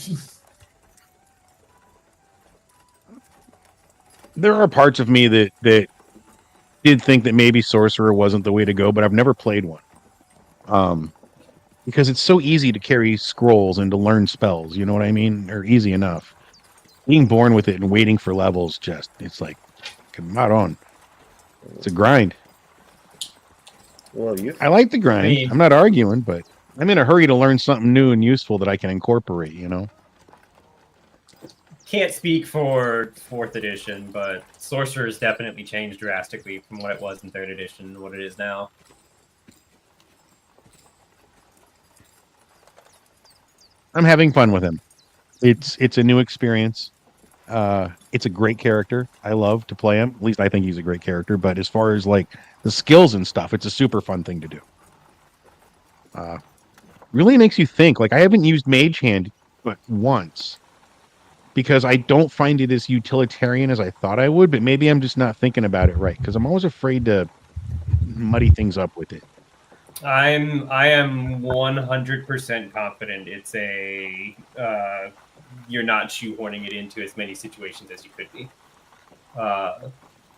There are parts of me that did think that maybe sorcerer wasn't the way to go, but I've never played one. Because it's so easy to carry scrolls and to learn spells, you know what I mean? Or easy enough. Being born with it and waiting for levels, it's like, not on. It's a grind. Well, I like the grind. I mean- I'm not arguing, but I'm in a hurry to learn something new and useful that I can incorporate, you know? can't speak for 4th edition, but Sorcerer's definitely changed drastically from what it was in 3rd edition to what it is now. I'm having fun with him. It's a new experience. It's a great character. I love to play him. At least I think he's a great character. But as far as like the skills and stuff, it's a super fun thing to do. Really makes you think. Like I haven't used Mage Hand but once because I don't find it as utilitarian as I thought I would. But maybe I'm just not thinking about it right because I'm always afraid to muddy things up with it. I am 100% confident it's a you're not shoehorning it into as many situations as you could be.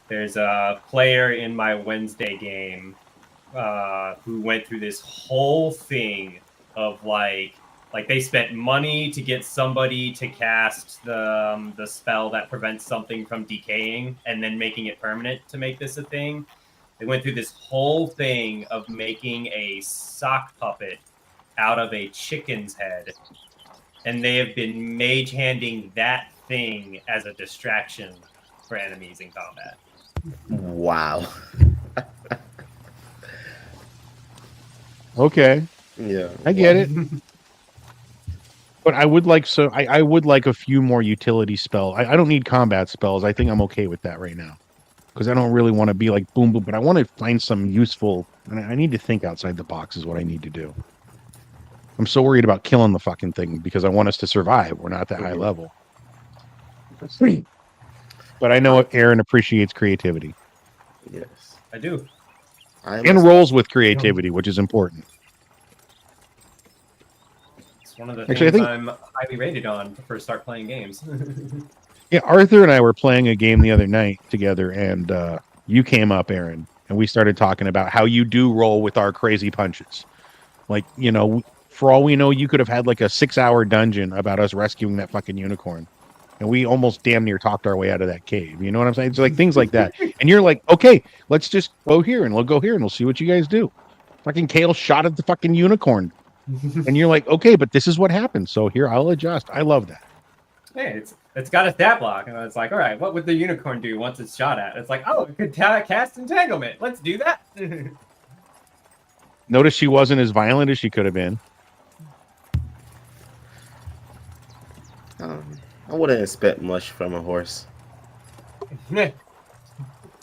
There's a player in my Wednesday game who went through this whole thing of like they spent money to get somebody to cast the spell that prevents something from decaying and then making it permanent to make this a thing. They went through this whole thing of making a sock puppet out of a chicken's head, and they have been mage handing that thing as a distraction for enemies in combat. Wow. Okay, Yeah. I get it. But I would like I would like a few more utility spells. I don't need combat spells. I think I'm okay with that right now. Because I don't really want to be like boom boom, but I want to find some useful and I need to think outside the box is what I need to do. I'm so worried about killing the fucking thing because I want us to survive. We're not that high level. But I know Aaron appreciates creativity. Yes. I do. And rolls with creativity, which is important. It's one of the Actually, I things think- I'm highly rated on to first start playing games. Yeah, Arthur and I were playing a game the other night together, and you came up, Aaron, and we started talking about how you do roll with our crazy punches. Like, you know, for all we know, you could have had like a 6-hour dungeon about us rescuing that fucking unicorn. And we almost damn near talked our way out of that cave. You know what I'm saying? It's like things like that. And you're like, okay, let's just go here and we'll go here and we'll see what you guys do. Fucking Kael shot at the fucking unicorn. And you're like, okay, but this is what happened. So here, I'll adjust. I love that. Hey, it's got a stat block, and it's like, all right, what would the unicorn do once it's shot at? It's like, oh, it could cast entanglement. Let's do that. Notice she wasn't as violent as she could have been. I wouldn't expect much from a horse.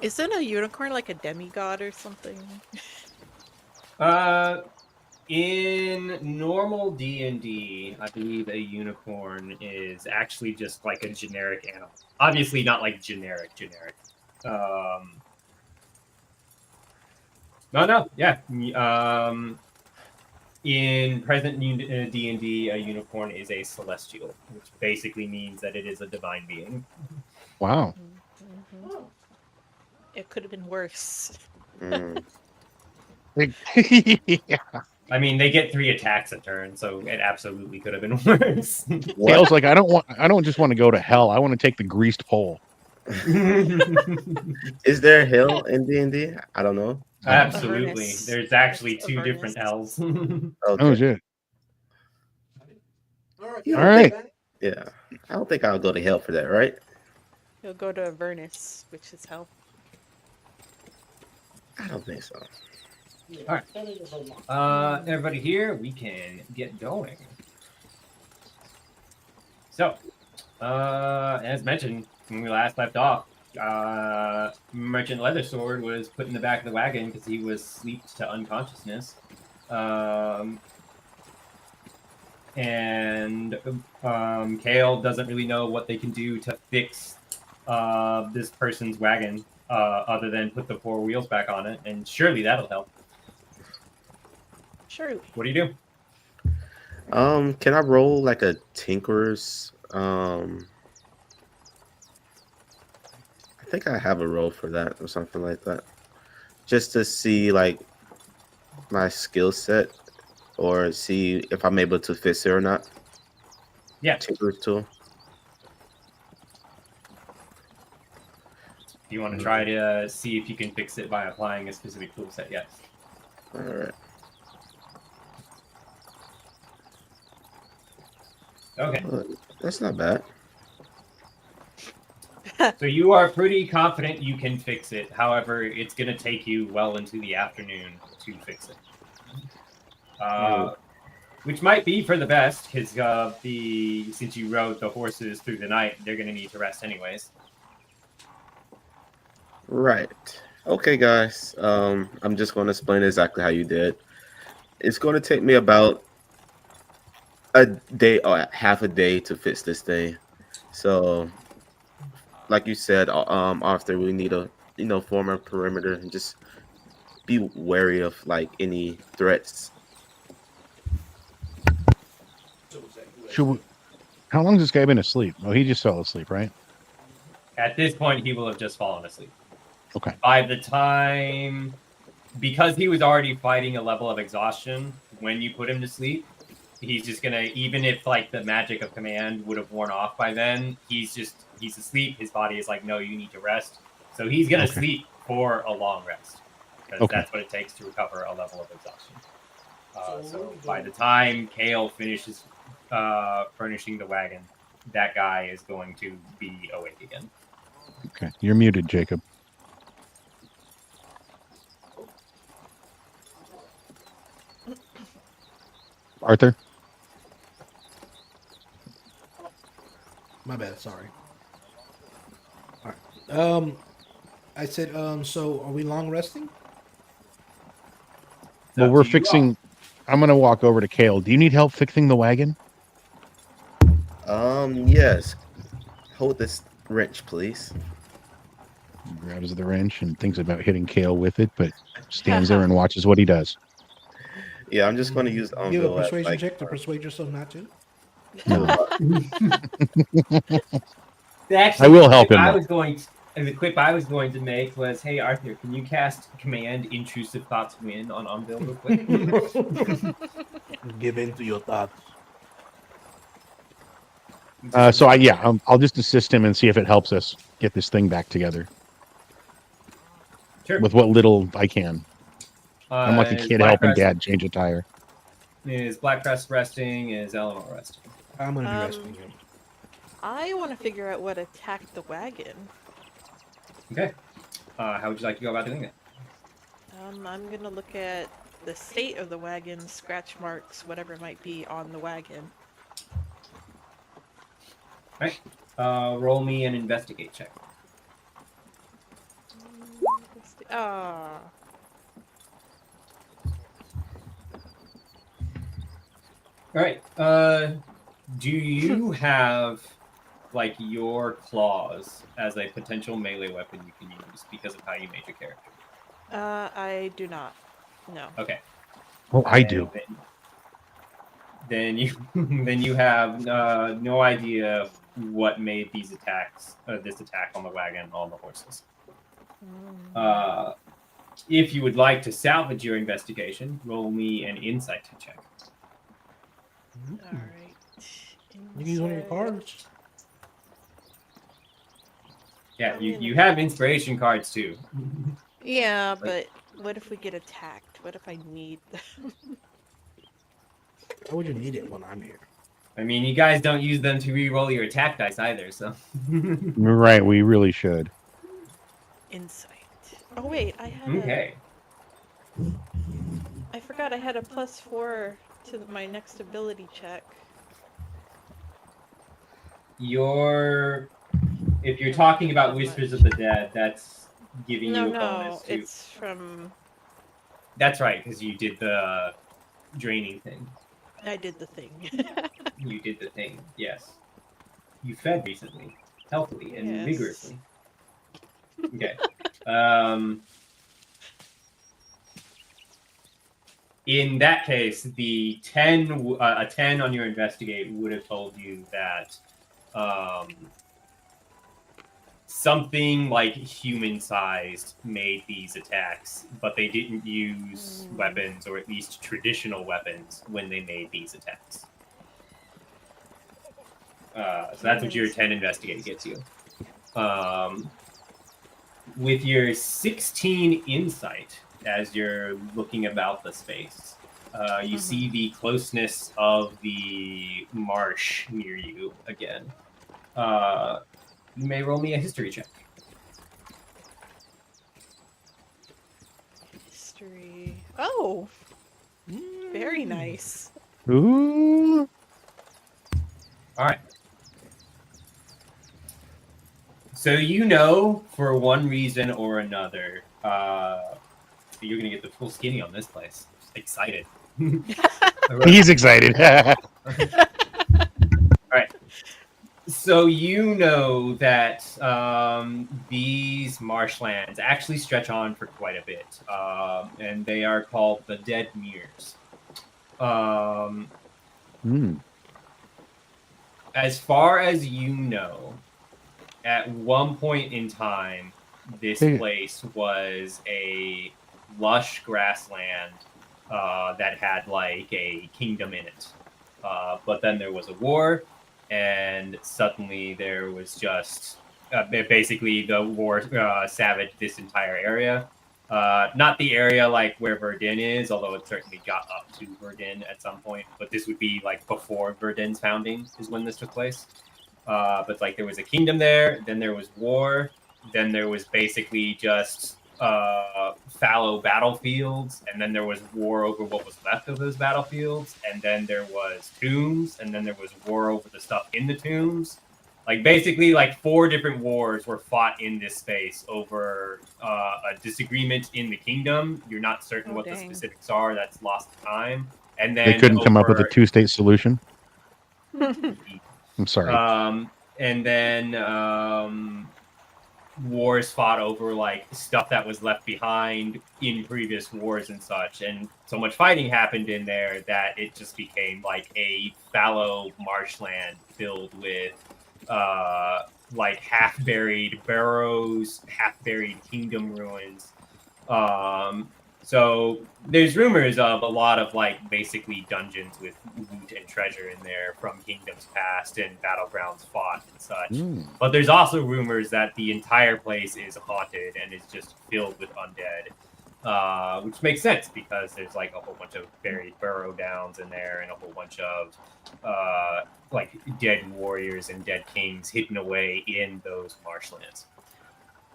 Isn't a unicorn like a demigod or something? In normal D&D, I believe a unicorn is actually just like a generic animal. Obviously, not like generic. Yeah. In present D&D, a unicorn is a celestial, which basically means that it is a divine being. Wow. Mm-hmm. It could have been worse. Mm. Yeah. I mean, they get 3 attacks a turn, so it absolutely could have been worse. Kael's like, I don't just want to go to hell. I want to take the greased pole. Is there hell in D&D? I don't know. Absolutely. Avernus. There's actually It's 2 Avernus. different hells. Okay. Oh shit. You All don't right. think- Yeah. I don't think I'll go to hell for that, right? You'll go to Avernus, which is hell. I don't think so. Everybody here, we can get going. So, as mentioned, when we last left off, Merchant Leathersword was put in the back of the wagon because he was sleeped to unconsciousness. And Kael doesn't really know what they can do to fix this person's wagon other than put the 4 wheels back on it, and surely that'll help. Surely. What do you do? Can I roll like a tinkerer's? I think I have a roll for that or something like that, just to see like my skill set or see if I'm able to fix it or not. Yeah. Tinkerer's tool. If you want to try to see if you can fix it by applying a specific tool set, yes. All right. Okay. Well, that's not bad. So you are pretty confident you can fix it. However, it's going to take you well into the afternoon to fix it. Which might be for the best, because since you rode the horses through the night, they're going to need to rest anyways. Right. Okay, guys. I'm just going to explain exactly how you did. It's going to take me about a day or half a day to fix this thing. So, like you said, after we need to, form a perimeter and just be wary of like any threats. How long has this guy been asleep? Oh, he just fell asleep, right? At this point, he will have just fallen asleep. Okay. By the time, because he was already fighting a level of exhaustion when you put him to sleep, he's just gonna, even if like the magic of command would have worn off by then, he's asleep. His body is like, no, you need to rest. So he's gonna sleep for a long rest, because that's what it takes to recover a level of exhaustion. So by the time Kael finishes furnishing the wagon, that guy is going to be awake again. Okay, you're muted, Jacob. Arthur? My bad, sorry. All right. I said, so are we long resting? Well, we're fixing... I'm going to walk over to Kael. Do you need help fixing the wagon? Yes. Hold this wrench, please. He grabs the wrench and thinks about hitting Kael with it, but stands there and watches what he does. Yeah, I'm just going to use Give a Anvil as, persuasion like, check to persuade yourself not to. Actually, I will help him. The quip I was going to make was, "Hey Arthur, can you cast Command Intrusive Thoughts Win on Anvil real quick?" Give in to your thoughts. I'll just assist him and see if it helps us get this thing back together. Sure. With what little I can. I'm like a kid helping Dad change a tire. Is Blackcrest resting? Is Eleanor resting? I'm going to be resting him. I want to figure out what attacked the wagon. Okay. How would you like to go about doing it? I'm going to look at the state of the wagon, scratch marks, whatever it might be on the wagon. Alright. Roll me an investigate check. Ah. Alright. Do you have like your claws as a potential melee weapon you can use because of how you made your character? I do not. No. Okay. Oh, I do. Then you have no idea what made these attacks, this attack on the wagon and on the horses. If you would like to salvage your investigation, roll me an insight check. All right. You can use one of your cards. Yeah, you have inspiration cards too. Yeah, but what if we get attacked? What if I need them? Why would you need it when I'm here? I mean, you guys don't use them to re-roll your attack dice either, so. Right, we really should. Insight. Oh wait, I had Okay. I forgot I had a +4 to my next ability check. If you're talking about Whispers of the Dead, that's giving you a bonus to... it's from... That's right, because you did the draining thing. I did the thing. You did the thing, yes. You fed recently, healthily and vigorously. Okay. In that case, the a 10 on your investigate would have told you that something like human-sized made these attacks, but they didn't use weapons, or at least traditional weapons, when they made these attacks. So that's what your 10 investigate gets you. With your 16 insight, as you're looking about the space, you see the closeness of the marsh near you again. You may roll me a history check. History. Oh, very nice. Ooh. All right. So you know, for one reason or another, you're gonna get the full skinny on this place. Just excited. He's excited. Right. So you know that these marshlands actually stretch on for quite a bit, and they are called the Dead Meres. As far as you know, at one point in time, this place was a lush grassland that had like a kingdom in it. But then there was a war, and suddenly there was just basically the war savaged this entire area. Not the area like where Verdun is, although it certainly got up to Verdun at some point. But this would be like before Verdun's founding is when this took place. But like there was a kingdom there, then there was war, then there was basically just fallow battlefields, and then there was war over what was left of those battlefields, and then there was tombs, and then there was war over the stuff in the tombs. Like basically like 4 different wars were fought in this space over a disagreement in the kingdom. You're not certain what the specifics are. That's lost time. And then They couldn't come up with a 2-state solution. I'm sorry. And then wars fought over like stuff that was left behind in previous wars and such, and so much fighting happened in there that it just became like a fallow marshland filled with like half-buried burrows, half-buried kingdom ruins. So there's rumors of a lot of like basically dungeons with loot and treasure in there from kingdoms past and battlegrounds fought and such. But there's also rumors that the entire place is haunted and is just filled with undead, which makes sense because there's like a whole bunch of buried burrow downs in there and a whole bunch of like dead warriors and dead kings hidden away in those marshlands.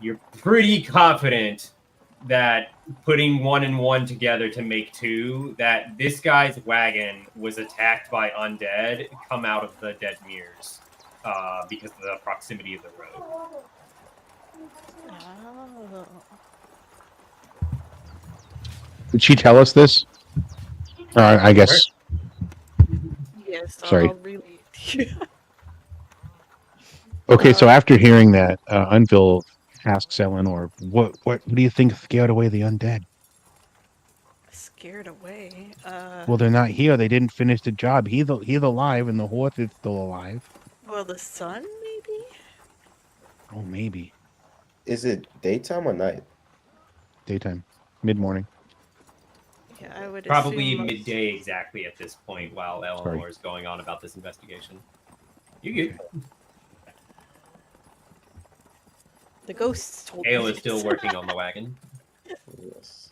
You're pretty confident that putting 1 and 1 together to make 2, that this guy's wagon was attacked by undead come out of the Dead Meres because of the proximity of the road. Oh. Did she tell us this? I guess. Yes. Sorry. I'll really... Okay, so after hearing that, Unfil asks Eleanor, what do you think scared away the undead? Scared away? Well, they're not here. They didn't finish the job. He's alive, and the horse is still alive. Well, the sun, maybe? Oh, maybe. Is it daytime or night? Daytime. Mid-morning. Yeah, I would Probably assume midday exactly at this point while Eleanor is going on about this investigation. You good. The ghosts told Kael me is still working on the wagon. Yes.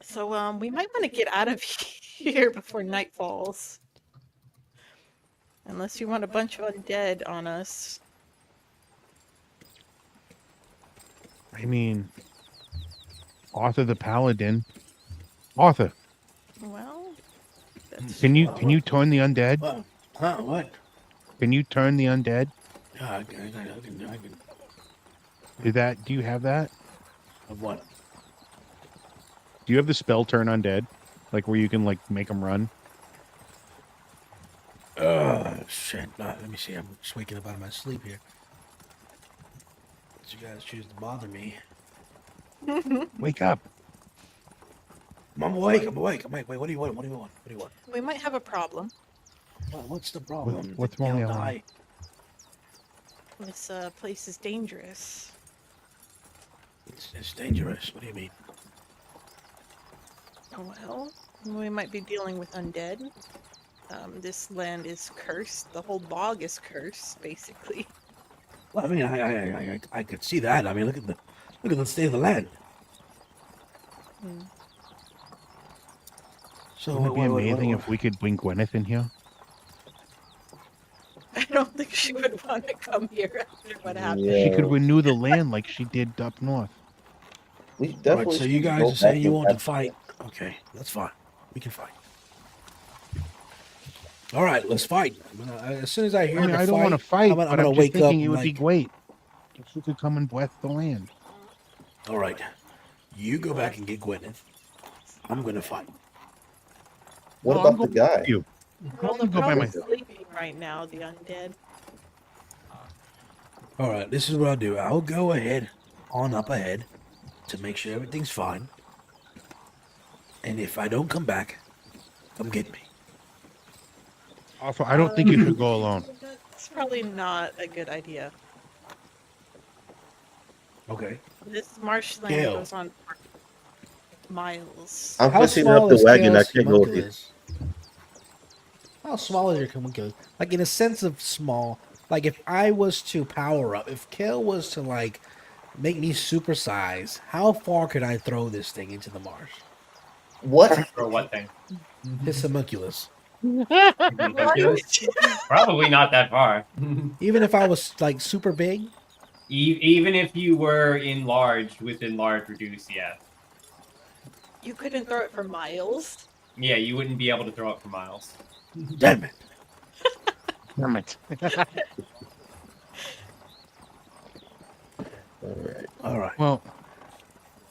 So, we might want to get out of here before night falls. Unless you want a bunch of undead on us. I mean, Arthur the Paladin. Arthur, Well, that's can you turn the undead? What? Huh? What? Can you turn the undead? Yeah, I can. Do you have that? Of what? Do you have the spell turn undead? Like where you can like make them run? Shit. Let me see. I'm just waking up out of my sleep here. You guys choose to bother me. Wake up. I'm awake. Wait, what do you want? we might have a problem. What's the problem? What's wrong, They'll Ellen? die. This place is dangerous. It's dangerous. What do you mean? Well, we might be dealing with undead. This land is cursed. The whole bog is cursed, basically. Well, I mean, I could see that. I mean, look at the state of the land. So Wouldn't it be amazing if we could bring Gwyneth in here? don't think she would want to come here after what happened. She could Yeah. renew the land like she did up north. We All right, definitely so you should guys go are saying back you and want to have- fight. Okay, that's fine. We can fight. All right, let's fight. As soon as I hear I mean, the I don't want to fight, fight, I'm but gonna I'm just wake up thinking it and would be like, great if she could come and bless the land. all right, you go back and get Gwyneth. I'm gonna fight. What No, about I'm the going guy? with you. Well, I'm they're go by probably myself. sleeping right now, the undead. All right, this is what I'll do. I'll go ahead, on up ahead, to make sure everything's fine. And if I don't come back, come get me. Also, I don't think you should go alone. It's probably not a good idea. Okay. This marshland Kael. goes on for miles. I'm How fixing up small the is wagon. I Kael's can't go with you. homunculus? How small is your homunculus? Like in a sense of small. Like if I was to power up, if Kael was to like make me supersize, how far could I throw this thing into the marsh? What? Or what thing? His homunculus. Probably not that far. Even if I was like super big. Even if you were enlarged with enlarged reduce, yeah. You couldn't throw it for miles. Yeah, you wouldn't be able to throw it for miles. Damn it. Damn it. All right. All right. Well,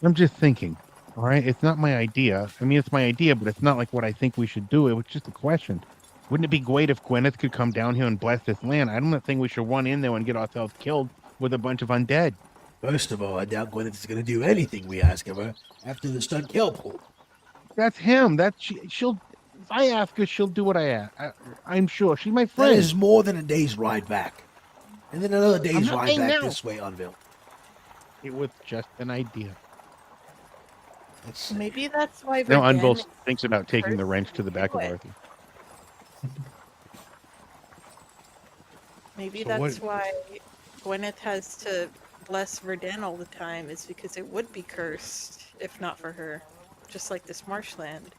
I'm just thinking. All right, it's not my idea. I mean, it's my idea, but it's not like what I think we should do. It was just a question. Wouldn't it be great if Gwyneth could come down here and bless this land? I don't think we should run in there and get ourselves killed with a bunch of undead. First of all, I doubt Gwyneth is going to do anything we ask of her after the stunt Kael pulled. That's him. She'll. If I ask her, she'll do what I ask. I'm sure she's my That friend. is more than a day's ride back. And then another day's not ride saying back no. this way, Unville. It was just an idea. Let's see. Maybe that's why Now Verden Unville thinks about taking the wrench to the back of What? Arthur. Maybe So that's what- why Gwyneth has to bless Verden all the time, is because it would be cursed if not for her. Just like this marshland.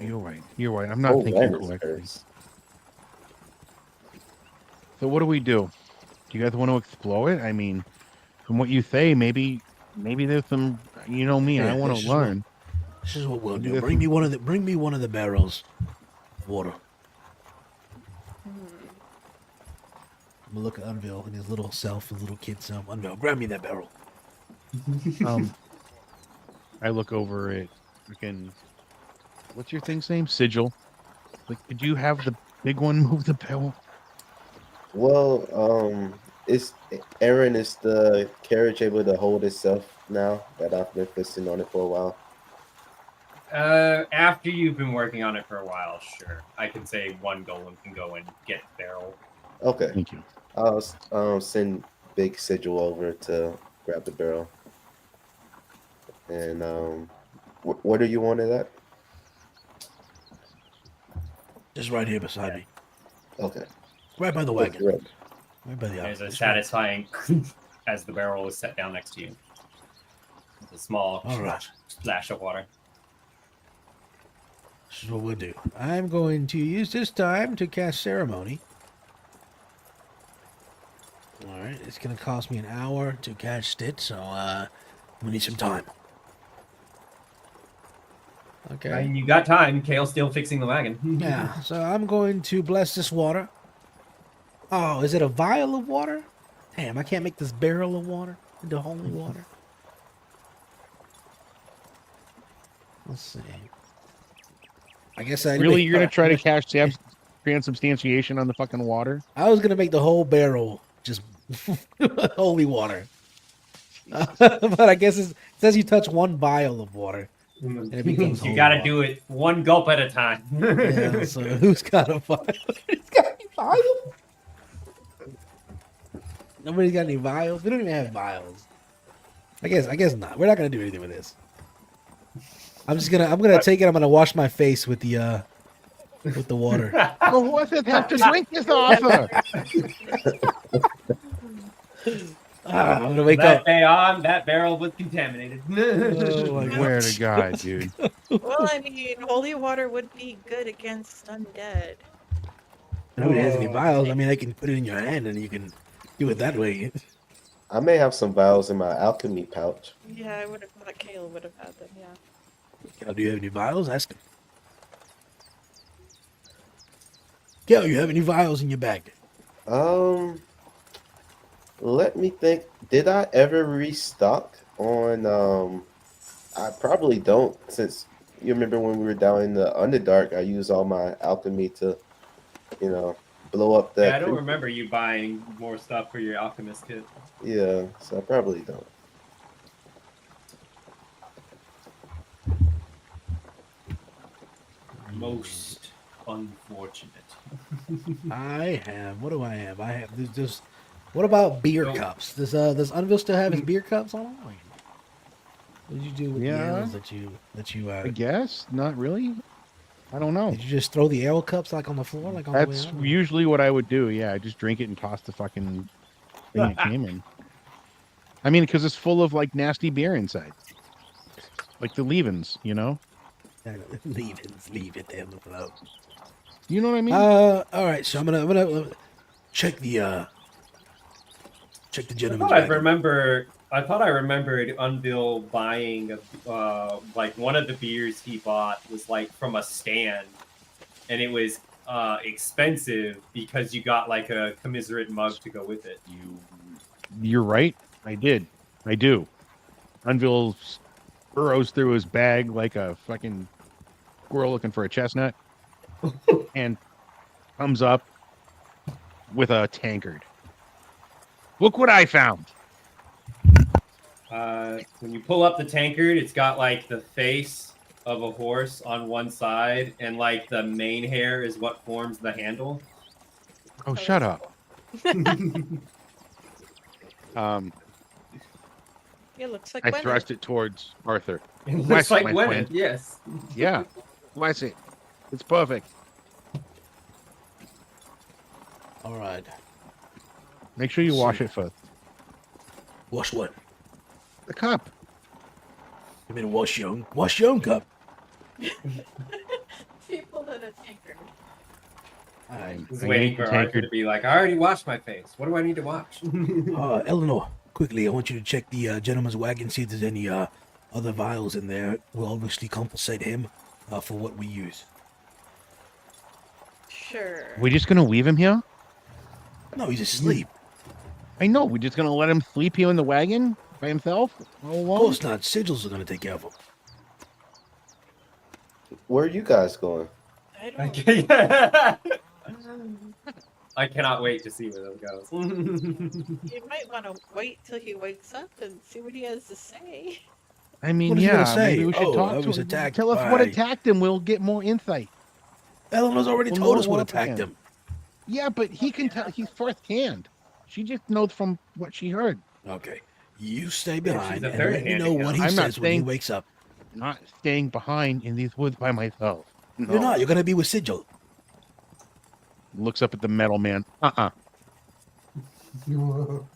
You're right. You're right. I'm not Oh, thinking that is correctly. cursed. So what do we do? Do you guys want to explore it? I mean, from what you say, maybe there's some. You know me. Yeah, I want this to is what- learn. This is what we'll Maybe do. that's- Bring me one of the barrels of water. I'm gonna look at Unville and his little self, his little kid self. Unville, grab me that barrel. I look over at freaking. What's your thing's name? Sigil. Like, could you have the big one move the barrel? Well, is Aaron is the carriage able to hold itself now that I've been fixing on it for a while? After you've been working on it for a while, sure. I can say one golem can go and get the barrel. Okay. Thank you. I'll send Big Sigil over to grab the barrel. And where do you want it at? Just right here beside me. Okay. Right by the wagon. Correct. Right by the There's a it's satisfying as the barrel is set down next to you. It's a small All right. splash of water. This is what we'll do. I'm going to use this time to cast Ceremony. Alright, it's going to cost me an hour to cast it, so we need some time. Okay. And you got time. Kael's still fixing the wagon. Yeah, so I'm going to bless this water. Oh, is it a vial of water? Damn, I can't make this barrel of water into holy water. Let's see. I guess I Really, you're gonna try to cash transubstantiation on the fucking water? I was gonna make the whole barrel just holy water, but I guess it says you touch one vial of water and it becomes You holy gotta water. do it one gulp at a time. Yeah, so who's got a vial? Who's got any vials? Nobody's got any vials. We don't even have vials. I guess not. We're not gonna do anything with this. I'm gonna take it. I'm gonna wash my face with the water. Well, what does it have to drink this, Arthur? I'm gonna wake that up. day on, that barrel was contaminated. Oh my Swear to God, dude. Well, I mean, holy water would be good against undead. Nobody has any Oh, vials. I mean, I can put it in your hand and you can do it that way. I may have some vials in my alchemy pouch. Yeah, I would have thought Kael would have had them. Yeah. Kel, do you have any vials? Ask him. Kel, you have any vials in your bag? Let me think. Did I ever restock on I probably don't, since you remember when we were down in the Underdark, I used all my alchemy to, blow up that Yeah, I don't creature. remember you buying more stuff for your alchemist kit. Yeah, so I probably don't. Most unfortunate. I have. What do I have? I have. There's just. What about beer Nope. cups? Does Unville still have his beer cups on him? Like, what did you do with the Yeah. arrows that you I guess not really. I don't know. Did you just throw the arrow cups like on the floor, like on the That's way out? usually what I would do. Yeah, I just drink it and toss the fucking thing it came in. I mean, because it's full of like nasty beer inside, like the leavings. Leave it there. Look it up. You know what I mean? All right. So I'm gonna check the gentleman's wagon. I thought I remembered Unbill buying like one of the beers he bought was like from a stand, and it was expensive because you got like a commiserate mug to go with it. You're right. I do. Unville burrows through his bag like a fucking squirrel looking for a chestnut, and comes up with a tankard. Look what I found. When you pull up the tankard, it's got like the face of a horse on one side, and like the mane hair is what forms the handle. Oh, shut up. It looks like I Gwyneth. thrust it towards Arthur. It looks Bless like my Gwyneth, friend. yes. Yeah, bless it. It's perfect. All right. Make sure you wash it first. Wash what? The cup. You mean wash your own cup? People in a tankard. All right. He's I waiting need for the Arthur tankard. to be like, I already washed my face. What do I need to wash? Eleanor, quickly, I want you to check the gentleman's wagon, see if there's any other vials in there. We'll obviously compensate him for what we use. Sure. We just gonna leave him here? No, he's asleep. I know. We're just gonna let him sleep here in the wagon by himself all Of alone. course not. Sigils are going to take care of him. Where are you guys going? I don't. Okay. I cannot wait to see where that goes. You might want to wait till he wakes up and see what he has to say. I mean, What is he yeah. gonna say? Maybe we should Oh, talk I to was him. attacked Tell us what by- attacked him. We'll get more insight. Eleanor's already Well, told no, us what we'll attacked look at him. Yeah, but he can tell. He's firsthand. She just knows from what she heard. Okay. You stay she's behind a and third let me hand know account. what he I'm not says when he saying- wakes up. Not staying behind in these woods by myself. No. You're not. You're going to be with Sigil. Looks up at the metal man. You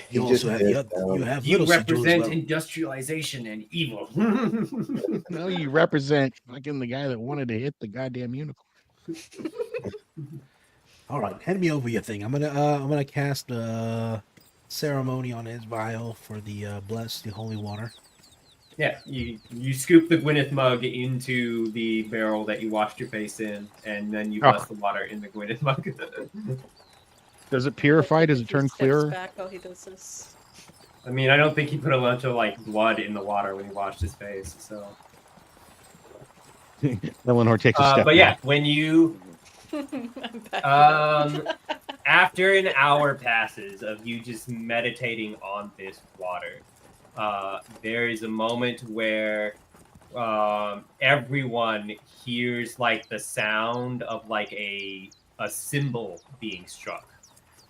He also just have did, the other. You have You little Sigil as represent well. industrialization and evil. No, you represent fucking the guy that wanted to hit the goddamn unicorn. All right, hand me over your thing. I'm gonna cast ceremony on his vial for the bless the holy water. Yeah, you scoop the Gwyneth mug into the barrel that you washed your face in, and then you bless the water in the Gwyneth mug. Does it purify? Does it turn Steps clearer? back while he does this. I mean, I don't think he put a bunch of like blood in the water when he washed his face. So, Eleanor takes a step but yeah, back. when you I'm back. after an hour passes of you just meditating on this water, there is a moment where everyone hears like the sound of like a cymbal being struck,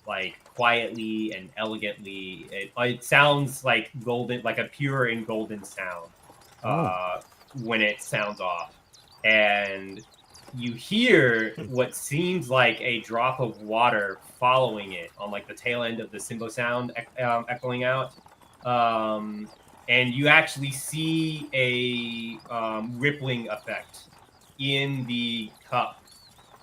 like quietly and elegantly. It sounds like golden, like a pure and golden sound when it sounds off, and you hear what seems like a drop of water following it on like the tail end of the cymbal sound echoing out. And you actually see a rippling effect in the cup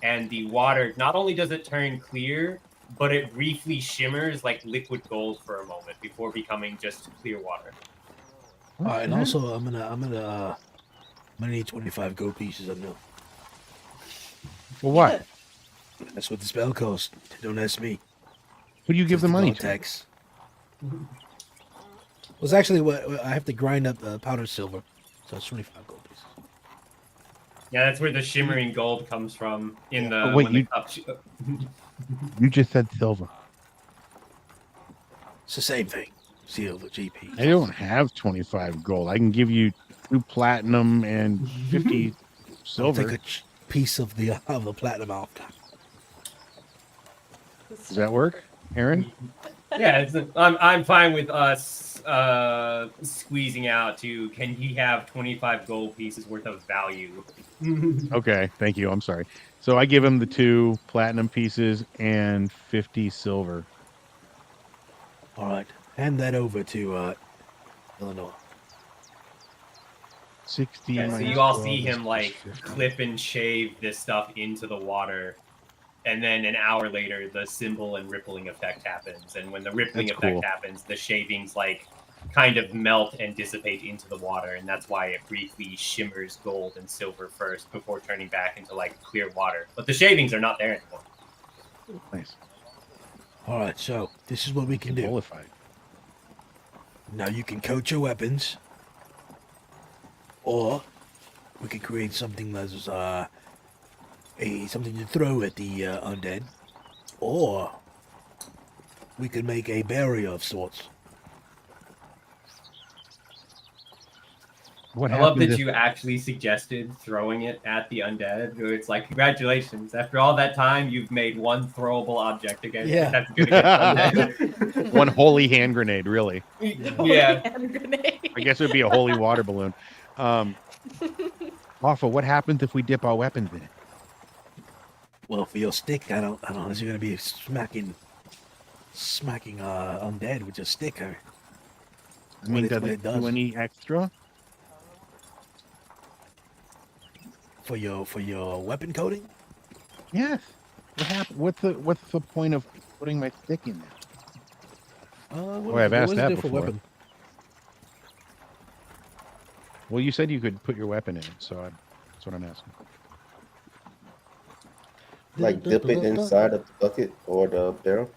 and the water, not only does it turn clear, but it briefly shimmers like liquid gold for a moment before becoming just clear water. All right, and also I'm gonna need 25 gold pieces. I know. For what? That's what the spell costs. Don't ask me. Who do you give the money to? Tax. Well, it's actually what I have to grind up the powdered silver, so it's 25 gold pieces. Yeah, that's where the shimmering gold comes from in the. Oh, wait, when the you- cup You just said silver. It's the same thing. Silver GP. I don't have 25 gold. I can give you 2 platinum and 50 I'll silver. take a piece of the platinum off. Does that work, Aaron? Yeah, I'm fine with us squeezing out to. Can he have 25 gold pieces worth of value? Okay, thank you. I'm sorry. So I give him the 2 platinum pieces and 50 silver. All right, hand that over to Eleanor. 60. Yeah, so minus you all 12 see is him plus like 50. clip and shave this stuff into the water, and then an hour later, the symbol and rippling effect happens. And when the rippling That's effect cool. happens, the shavings like kind of melt and dissipate into the water, and that's why it briefly shimmers gold and silver first before turning back into like clear water. But the shavings are not there anymore. Nice. All right, so this is what we can do. Qualified. Now you can coat your weapons, or we can create something that's something to throw at the undead, or we could make a barrier of sorts. What I love happens that if- you actually suggested throwing it at the undead. Where it's like, congratulations! After all that time, you've made one throwable object against. Yeah. That's good against undead. One holy hand grenade, really. Yeah. Hand grenade. I guess it would be a holy water balloon. Alpha, what happens if we dip our weapons in it? Well, for your stick, I don't know. You're gonna be smacking undead with your stick. I mean, What does it it does. do any extra? For your weapon coating. Yes. What's the point of putting my stick in there? I've asked that before. Well, you said you could put your weapon in it, so that's what I'm asking. Like dip it inside of the bucket or the barrel.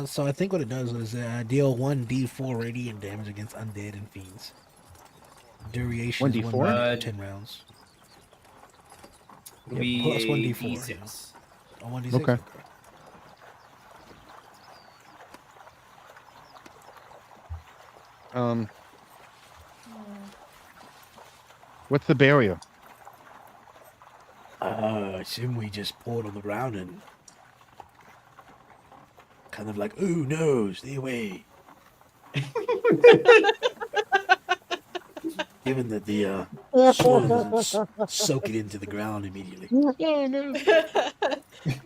So I think what it does is deal 1d4 radiant damage against undead and fiends. Duration is 1d4? 1 minute for 10 rounds. It'll Yeah, be plus a 1d4, D6. you know. Oh, 1d6? Okay. What's the barrier? I assume we just pour it on the ground and kind of like, oh no, stay away. Given that the soil doesn't soak it into the ground immediately. Oh no! There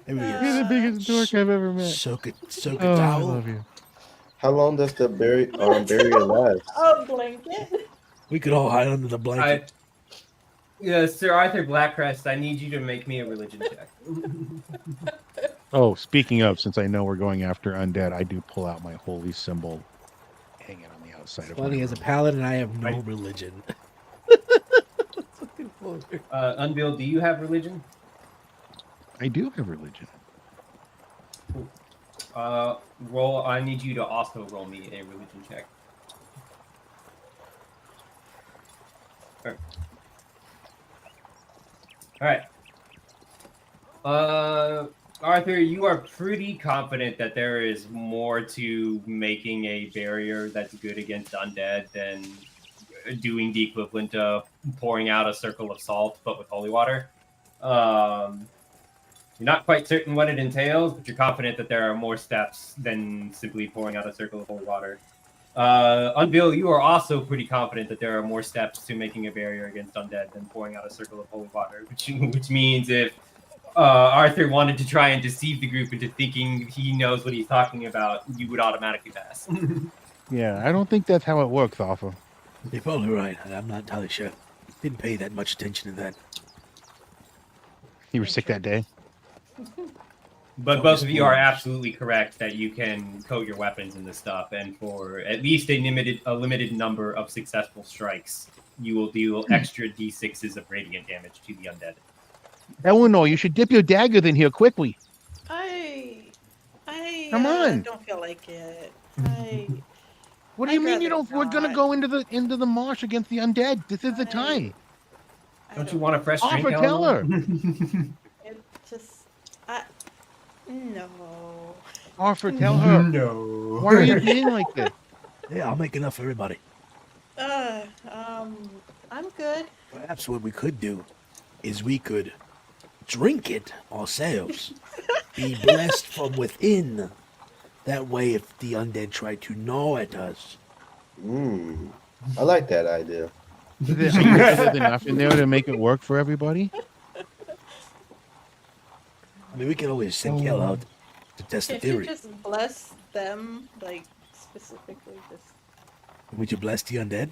we You're go. the biggest dork I've ever met. Soak a Oh, I towel. love you. How long does the barrier last? A blanket. We could all hide under the blanket. Yeah, Sir Arthur Blackcrest, I need you to make me a religion check. Oh, speaking of, since I know we're going after undead, I do pull out my holy symbol, hang it on the outside of my Funny, as a room. paladin, I have no Right. religion. Unbill, do you have religion? I do have religion. Roll. I need you to also roll me a religion check. All right. Arthur, you are pretty confident that there is more to making a barrier that's good against undead than doing the equivalent of pouring out a circle of salt, but with holy water. You're not quite certain what it entails, but you're confident that there are more steps than simply pouring out a circle of holy water. Unbill, you are also pretty confident that there are more steps to making a barrier against undead than pouring out a circle of holy water, which means if Arthur wanted to try and deceive the group into thinking he knows what he's talking about, you would automatically pass. Yeah, I don't think that's how it works, Alpha. You're probably right. I'm not entirely sure. Didn't pay that much attention to that. You were sick that day. But both of you are absolutely correct that you can coat your weapons in this stuff, and for at least a limited number of successful strikes, you will deal extra d6s of radiant damage to the undead. Eleanor, you should dip your dagger in here quickly. I Come on. don't feel like it. What do you I'd mean you rather don't? We're gonna not. go into the marsh against the undead. This is the time. Don't you want a fresh drink, Offer, tell her. It just, no. Offer, tell her. No. Why are you being like this? Yeah, I'll make enough for everybody. I'm good. Perhaps what we could do is we could drink it ourselves. Be blessed from within. That way, if the undead try to gnaw at us. I like that idea. Are you sure there's enough in there to make it work for everybody? I mean, we can always send Kael out to test the Can't you theory. just bless them, like, specifically just... Would you bless the undead?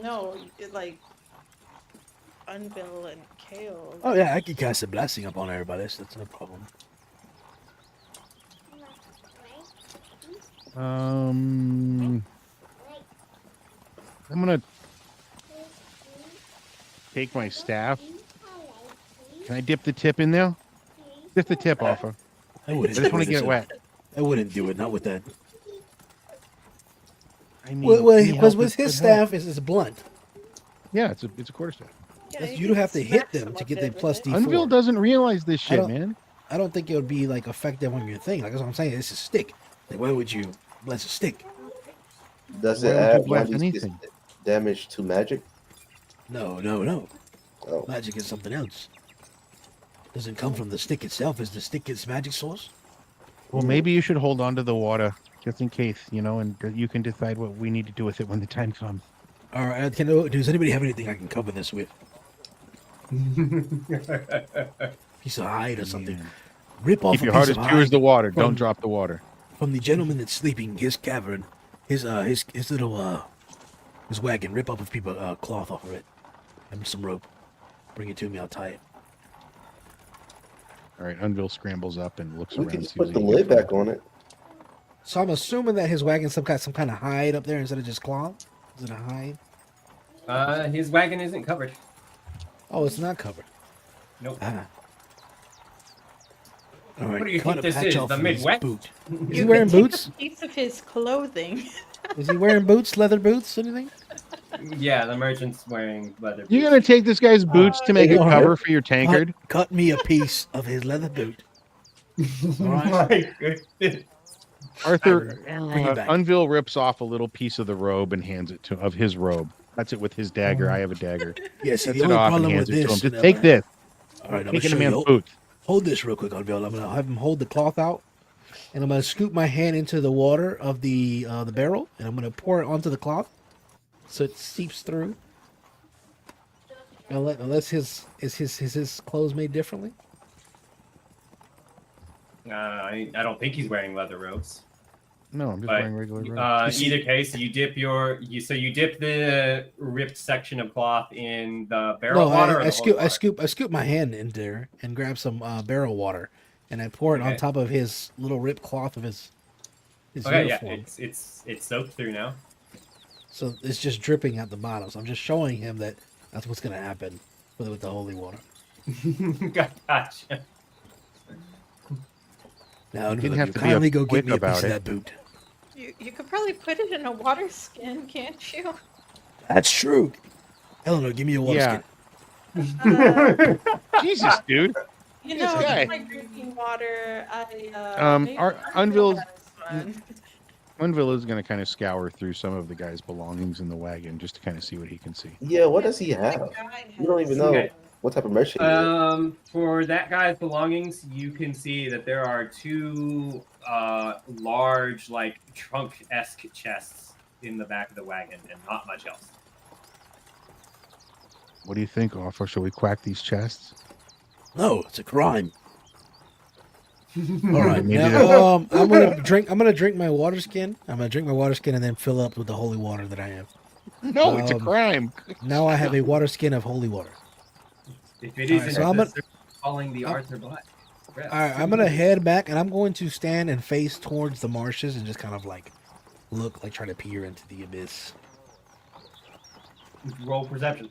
No, like, Unbill and Kael. Oh, yeah, I can cast a blessing upon everybody. That's no problem. I'm gonna take my staff. Can I dip the tip in there? Dip the tip, Offer. I I wouldn't. just want to get it wet. I wouldn't do it. Not with that. I mean, Well, any because help with is his good help. staff, it's blunt. Yeah, it's a quarterstaff. Yeah, You don't have to hit them to get the the plus D4. Unville doesn't realize this I shit, don't- man. I don't think it would be like effective on your thing. Like that's what I'm saying. It's a stick. Like why would you bless a stick? Does Why it would you add bless 1d6 anything? damage to magic? No. Oh. Magic is something else. Doesn't come from the stick itself. Is the stick its magic source? Well, maybe you should hold on to the water just in case, and you can decide what we need to do with it when the time comes. All right. Does anybody have anything I can cover this with? Piece of hide or something. Man. Rip off Keep a your piece heart of as pure as hide the water. from- Don't drop the water. from the gentleman that's sleeping. His cavern, his little his wagon. Rip off a piece of cloth off of it and some rope. Bring it to me. I'll tie it. All right, Unville scrambles up and looks We around. can just sees put the what he lid can back on it. So I'm assuming that his wagon's some kind of hide up there instead of just cloth. Is it a hide? His wagon isn't covered. Oh, it's not covered. Nope. Ah. All right. What do you cut think a this patch is, off the of his Midwest? boot. Is You he wearing could take boots? a piece of his clothing. Is he wearing boots? Leather boots? Anything? Yeah, the merchant's wearing leather boots. You're gonna take this guy's boots to make a all right. cover for your tankard? Cut me a piece of his leather boot. All right. My goodness. Arthur, Bring it back. Unville rips off a little piece of the robe and hands it of his robe. That's it with his dagger. I have a dagger. Yeah, see, Sets the it only off and problem hands with it to him. this... Just take this. All right, I'm going to Take it show a man's you. boots. Hold this real quick, Unveil. I'm going to have him hold the cloth out, and I'm going to scoop my hand into the water of the barrel, and I'm going to pour it onto the cloth so it seeps through. Unless his clothes made differently. I don't think he's wearing leather robes. No, I'm just But, wearing regular robes. either case, you dip the ripped section of cloth in the barrel No, water. Or I the holy water? scoop my hand in there and grab some barrel water, and I pour it on Okay. top of his little ripped cloth of his Okay, yeah, uniform. it's soaked through now. So it's just dripping at the bottom. So I'm just showing him that that's what's going to happen with the holy water. Gotcha. Now, You didn't you have to be kindly a go get quick me a about piece of it. that boot. You could probably put it in a water skin, can't you? That's true. Eleanor, give me a water Yeah. skin. Jesus, dude. You This know, guy. it's like drinking water. Unville- Fun. Unville is going to kind of scour through some of the guy's belongings in the wagon just to kind of see what he can see. Yeah, what does he have? You don't even know Okay. what type of merchant he is. For that guy's belongings, you can see that there are two large, like trunk-esque chests in the back of the wagon, and not much else. What do you think, Offer? Shall we quack these chests? No, it's a crime. All right, Maybe now I'm gonna drink my water skin. I'm gonna drink my water skin and then fill up with the holy water that I have. No, it's a Um, crime. Now I have a water skin of holy water. If it All right, isn't so I'm gonna- calling the I'm- Arthur Black. All right, I'm gonna head back, and I'm going to stand and face towards the marshes and just kind of like look, like try to peer into the abyss. Roll perception.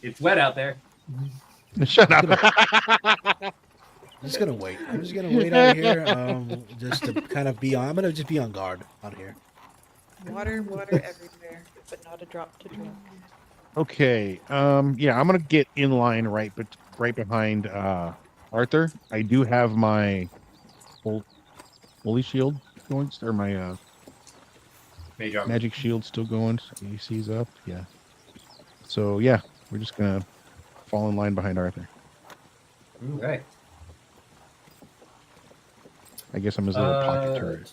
It's wet out there. Shut up. I'm just gonna wait. I'm just gonna wait out here, just to kind of be on. I'm gonna just be on guard out here. Water, water everywhere, but not a drop to drink. Okay. Yeah, I'm gonna get in line right behind Arthur. I do have my holy shield going, or my Mage armor. magic shield still going. AC's up. Yeah. So yeah, we're just gonna fall in line behind Arthur. Okay. I guess I'm his little pocket turret.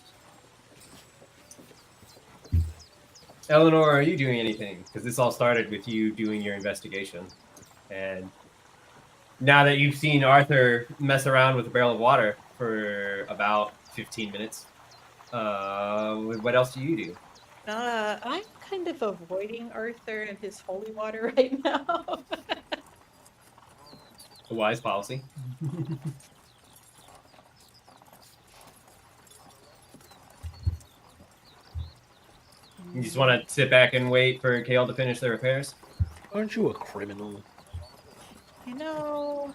Eleanor, are you doing anything? Because this all started with you doing your investigation. And now that you've seen Arthur mess around with a barrel of water for about 15 minutes, what else do you do? I'm kind of avoiding Arthur and his holy water right now. A wise policy. You just want to sit back and wait for Kael to finish the repairs? Aren't you a criminal? You know,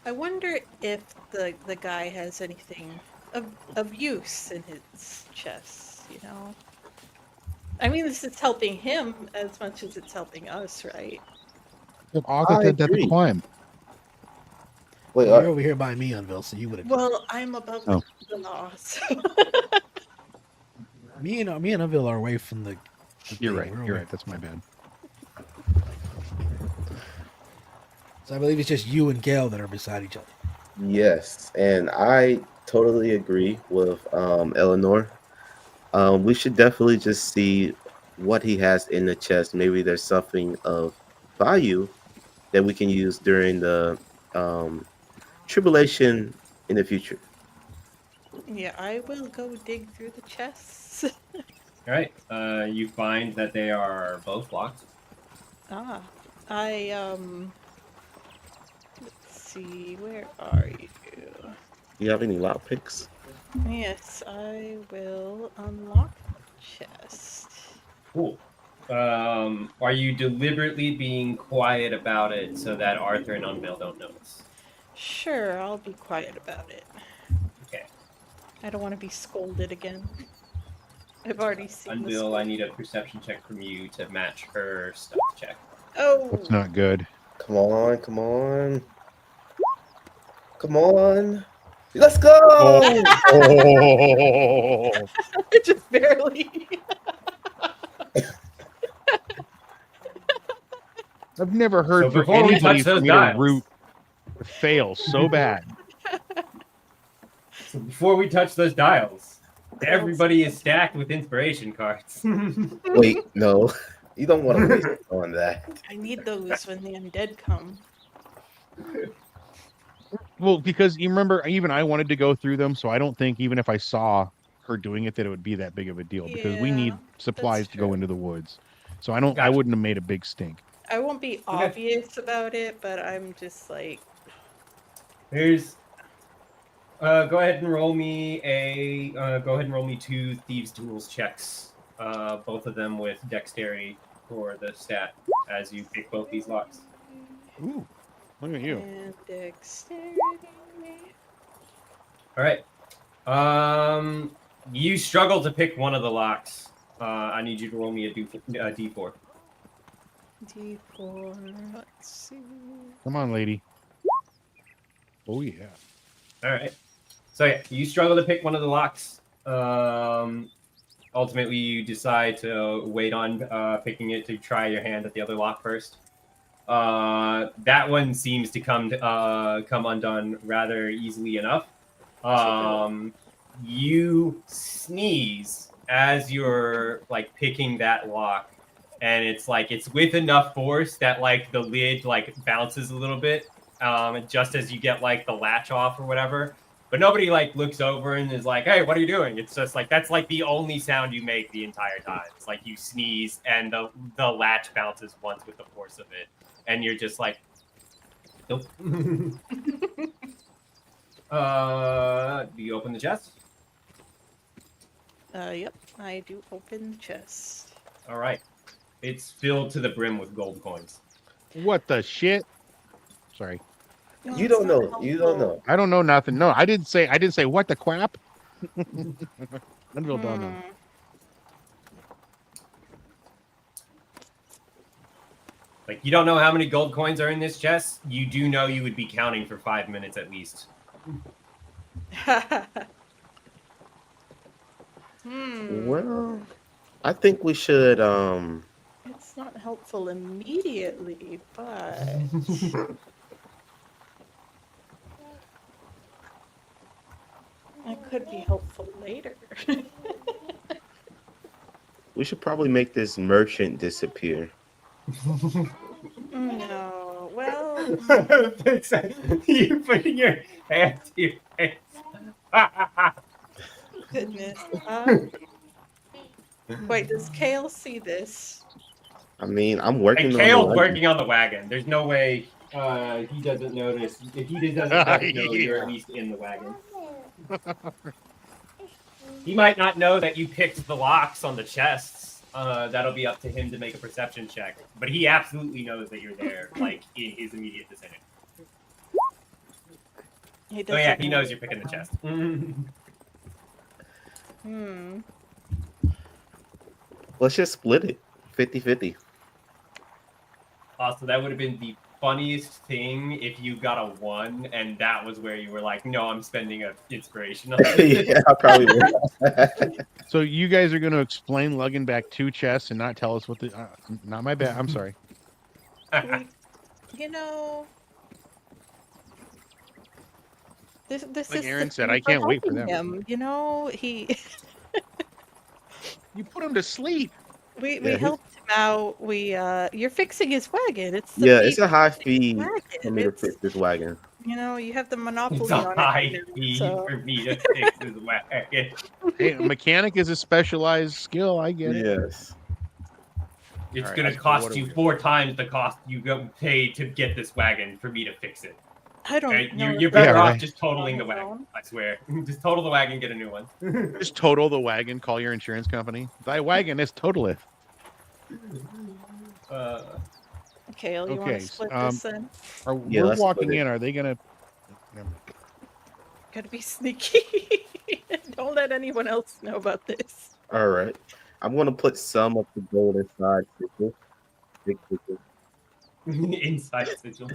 I wonder if the guy has anything of use in his chest, you know? I mean, this is helping him as much as it's helping us, right? Arthur did that to climb. Wait, You're over here by me, Unville, so you would have. Well, I'm above Oh. the law, so... Me and Unville are away from the. You're thing. right. We're You're away. right. That's my bad. So I believe it's just you and Gail that are beside each other. yes, and I totally agree with Eleanor. We should definitely just see what he has in the chest. Maybe there's something of value that we can use during the tribulation in the future. Yeah, I will go dig through the chests. All right. You find that they are both locked. Ah, let's see, where are you? Do you have any lock picks? Yes, I will unlock the chest. Cool. Are you deliberately being quiet about it so that Arthur and Unveil don't notice? Sure, I'll be quiet about it. Okay. I don't want to be scolded again. I've already seen the Unveil, scold. I need a perception check from you to match her stuff check. Oh, That's not good. Come on, come on. Come on. Let's go! Oh. just barely. I've never heard So for before we anybody touch for those me dials- to root fail so bad. So before we touch those dials, everybody is stacked with inspiration cards. Wait, no. You don't want to waste on that. I need those when the undead come. Well, because you remember, even I wanted to go through them, so I don't think even if I saw her doing it, that it would be that big of a deal. Because we need Yeah, supplies to go true. into the woods, so I Gotcha. wouldn't have made a big stink. I won't be obvious about it, but I'm just like, Here's. Go ahead and roll me two thieves' tools checks. Both of them with dexterity for the stat as you pick both these locks. Ooh, look at you. and dexterity. All right. You struggle to pick one of the locks. I need you to roll me a D4. D4, let's see. Come on, lady. Oh yeah. All right. So yeah, you struggle to pick one of the locks. Ultimately, you decide to wait on picking it to try your hand at the other lock first. That one seems to come undone rather easily enough. You sneeze as you're like picking that lock, and it's with enough force that like the lid like bounces a little bit, just as you get like the latch off or whatever. But nobody like looks over and is like, "Hey, what are you doing?" It's just like that's like the only sound you make the entire time. It's like you sneeze and the latch bounces once with the force of it, and you're just like, "Nope." Do you open the chest? Yep, I do open the chest. All right. It's filled to the brim with gold coins. What the shit? Sorry. No, You it's don't not know. You don't helpful. know. I don't know nothing. No, I didn't say what the crap. I don't know. Like, you don't know how many gold coins are in this chest. You do know you would be counting for 5 minutes at least. Well, I think we should It's not helpful immediately, but it could be helpful later. we should probably make this merchant disappear. No, well, You putting your hand to your face. goodness. Wait, does Kael see this? I mean, I'm And working on Kael's the working on the wagon. There's no way he doesn't notice. If he doesn't know, you're at least in the wagon. He might not know that you picked the locks on the chests. That'll be up to him to make a perception check. But he absolutely knows that you're there, like in his immediate vicinity. He Oh yeah, doesn't he know. knows you're picking the chest. Let's just split it 50-50. So that would have been the funniest thing if you got a 1 and that was where you were like, no, I'm spending an inspiration on this. Yeah, I probably would. So you guys are going to explain lugging back 2 chests and not tell us what the? Not my bad. I'm sorry. You know, this Like is Aaron the said, thing I can't wait for helping them. him. You know, You put him to sleep. we Yeah, helped him out. You're fixing his wagon. It's the Yeah, it's a baby high fee wagon. for me to It's, fix this wagon. you know, you have the It's monopoly a on high it. fee So for me to fix this wagon. Hey, a mechanic is a specialized skill. I get it. Yes. It's All right, gonna what cost are you we doing? 4 times the cost you go pay to get this wagon for me to fix it. I don't Okay? know. You're if better Yeah, off right. just totaling the on his wagon. own. I swear. Just total the wagon, get a new one. Just total the wagon. Call your insurance company. Thy wagon is totaleth. Kael, you want Okay, to split this then? Yeah, we're let's walking split it. in. Are they gonna? Gotta be sneaky. Don't let anyone else know about this. All right. I'm gonna put some of the gold inside. Big sigil. Inside sigil.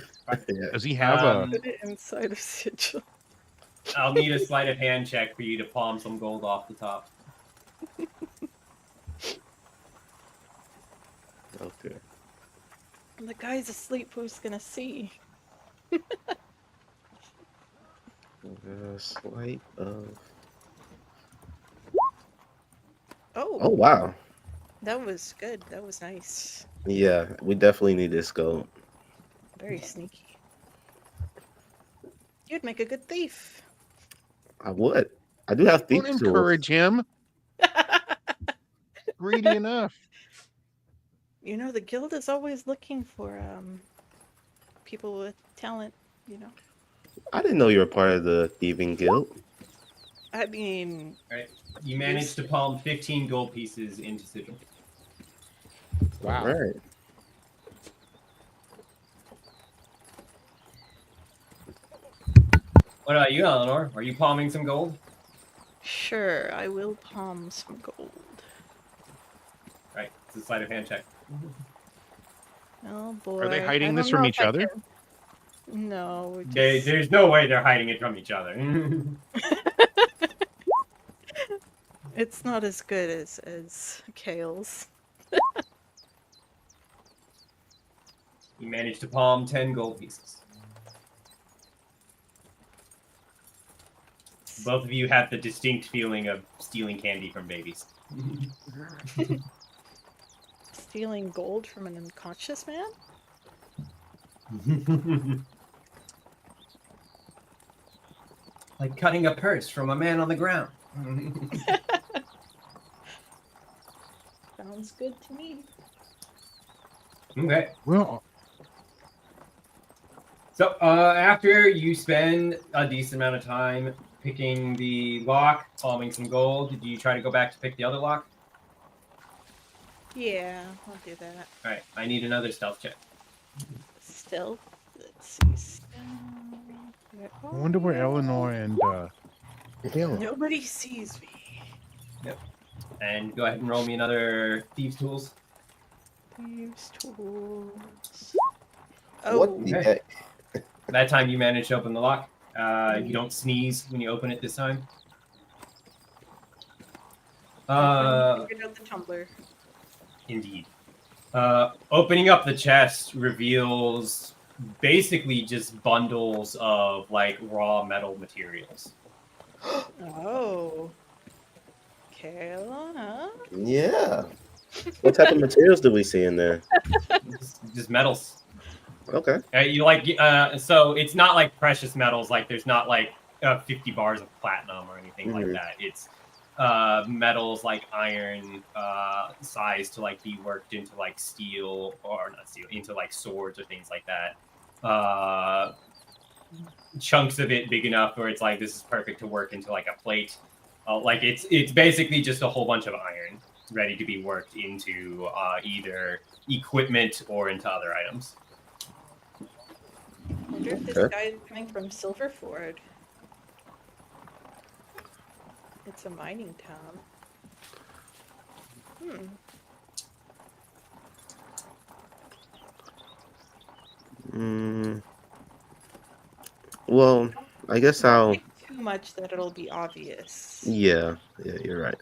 Yeah. Does he have a? Put it inside of Sigil. I'll need a sleight of hand check for you to palm some gold off the top. Okay. The guy's asleep. Who's gonna see? Slight of. Oh, Oh wow. that was good. That was nice. Yeah, we definitely need this gold. Very sneaky. You'd make a good thief. I would. I do have Don't thief tools. encourage him. Greedy enough. You know, the guild is always looking for people with talent, you know. I didn't know you were part of the thieving guild. I mean, Right. You managed to palm 15 gold pieces into sigil. Wow. All right. What about you, Eleanor? Are you palming some gold? sure, I will palm some gold. Right. It's a sleight of hand check. Oh boy. Are they I hiding this don't from know each if I other? can- No. we just- There's no way they're hiding it from each other. It's not as good as Kael's. You managed to palm 10 gold pieces. Both of you have the distinct feeling of stealing candy from babies. Stealing gold from an unconscious man? Like cutting a purse from a man on the ground. Sounds good to me. Okay. Well, So after you spend a decent amount of time picking the lock, palming some gold, did you try to go back to pick the other lock? Yeah, I'll do that. All right, I need another stealth check. Still, let's see. Where I wonder where are Eleanor and Kael are. Nobody sees me. And go ahead and roll me another thieves' tools. Thieves' tools. What the okay. heck? That time you managed to open the lock. You don't sneeze when you open it this time. Figured out the tumbler. Indeed. Opening up the chest reveals basically just bundles of like raw metal materials. Oh. Kael, huh? Yeah. What type of materials do we see in there? Just metals. Okay. You like so it's not like precious metals. Like there's not like 50 bars of platinum or anything like that. It's metals like iron, sized to like be worked into like steel or not steel, into like swords or things like that. Chunks of it big enough where it's like this is perfect to work into like a plate. Like it's basically just a whole bunch of iron ready to be worked into either equipment or into other items. I wonder if this Okay. guy is coming from Silverford. It's a mining town. Well, I guess Don't I'll. think too much that it'll be obvious. Yeah, you're right.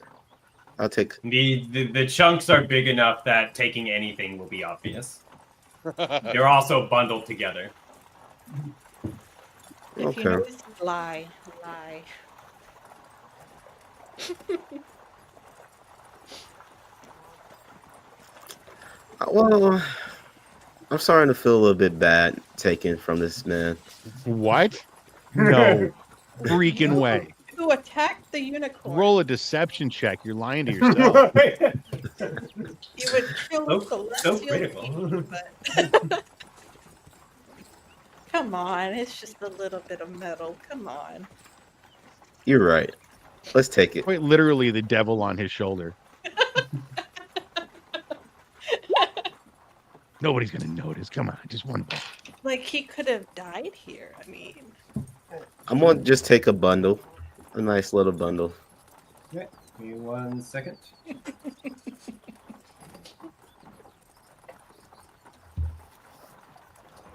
I'll take. The chunks are big enough that taking anything will be obvious. They're also bundled together. If you Okay. notice, lie. Well, I'm starting to feel a little bit bad taking from this man. What? No freaking way. Who attacked the unicorn? Roll a deception check. You're lying to yourself. You would kill so celestial critical. being, but come on, it's just a little bit of metal. Come on. You're right. Let's take it. Quite literally the devil on his shoulder. Nobody's gonna notice. Come on, just one ball. Like he could have died here. I mean, I'm gonna just take a bundle, a nice little bundle. Okay, give me 1 second. There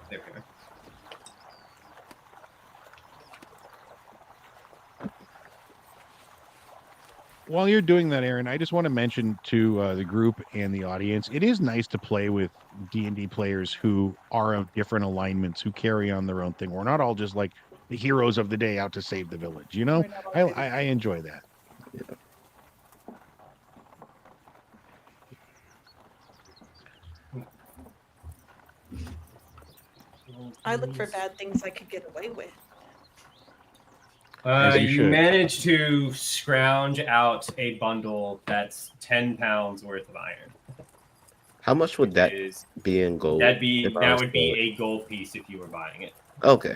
we go. While you're doing that, Aaron, I just want to mention to the group and the audience, it is nice to play with D&D players who are of different alignments, who carry on their own thing. We're not all just like the heroes of the day out to save the village, you know? I enjoy that. I look for bad things I could get away with. As you You should. managed to scrounge out a bundle that's 10 pounds worth of iron. How much would that Is be in gold? that if I that was would be to- a gold piece if you were buying it. Okay.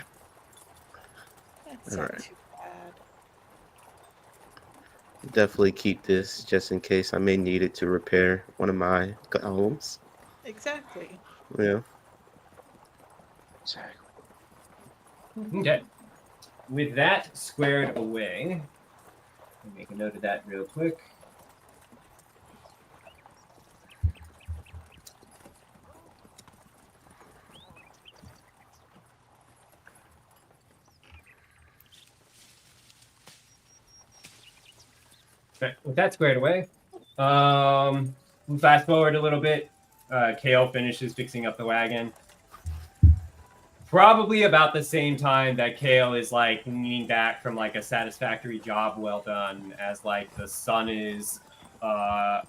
That's not Alright. too bad. Definitely keep this just in case I may need it to repair one of my golems. Exactly. Yeah. Exactly. Okay. With that squared away, let me make a note of that real quick. Okay, with that squared away, we fast forward a little bit. Kael finishes fixing up the wagon. Probably about the same time that Kael is like leaning back from like a satisfactory job well done, as like the sun is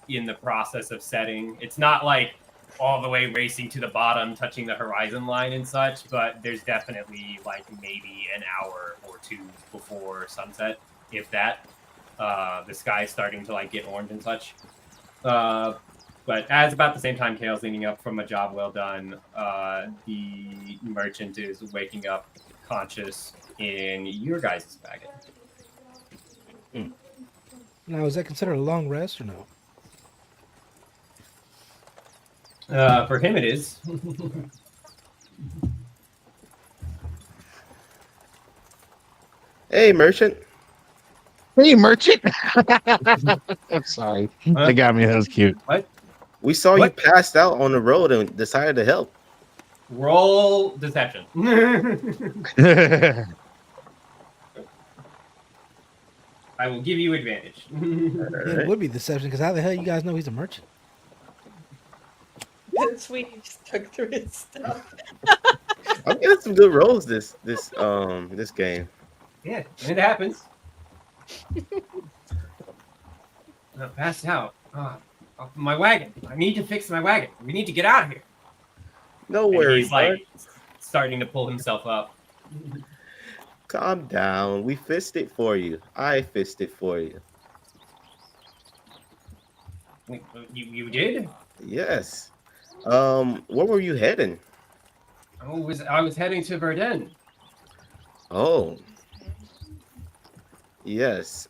in the process of setting. It's not like all the way racing to the bottom, touching the horizon line and such, but there's definitely like maybe an hour or two before sunset, if that. The sky's starting to like get orange and such. But as about the same time Kael's leaning up from a job well done, the merchant is waking up conscious in your guys' wagon. Now, is that considered a long rest or no? For him it is. Hey, merchant. Hey, merchant. I'm sorry. They got me. That was cute. What? We saw What? you passed out on the road and decided to help. Roll deception. I will give you advantage. It would be deception, because how the hell you guys know he's a merchant? Sweetie just took through his stuff. I'm getting some good rolls this game. Yeah, it happens. Passed out. My wagon. I need to fix my wagon. We need to get out of here. No And worries, he's like starting to pull himself up. calm down. We fixed it for you. I fixed it for you. You did? Yes. Where were you heading? I was heading to Verdun. Oh. Yes.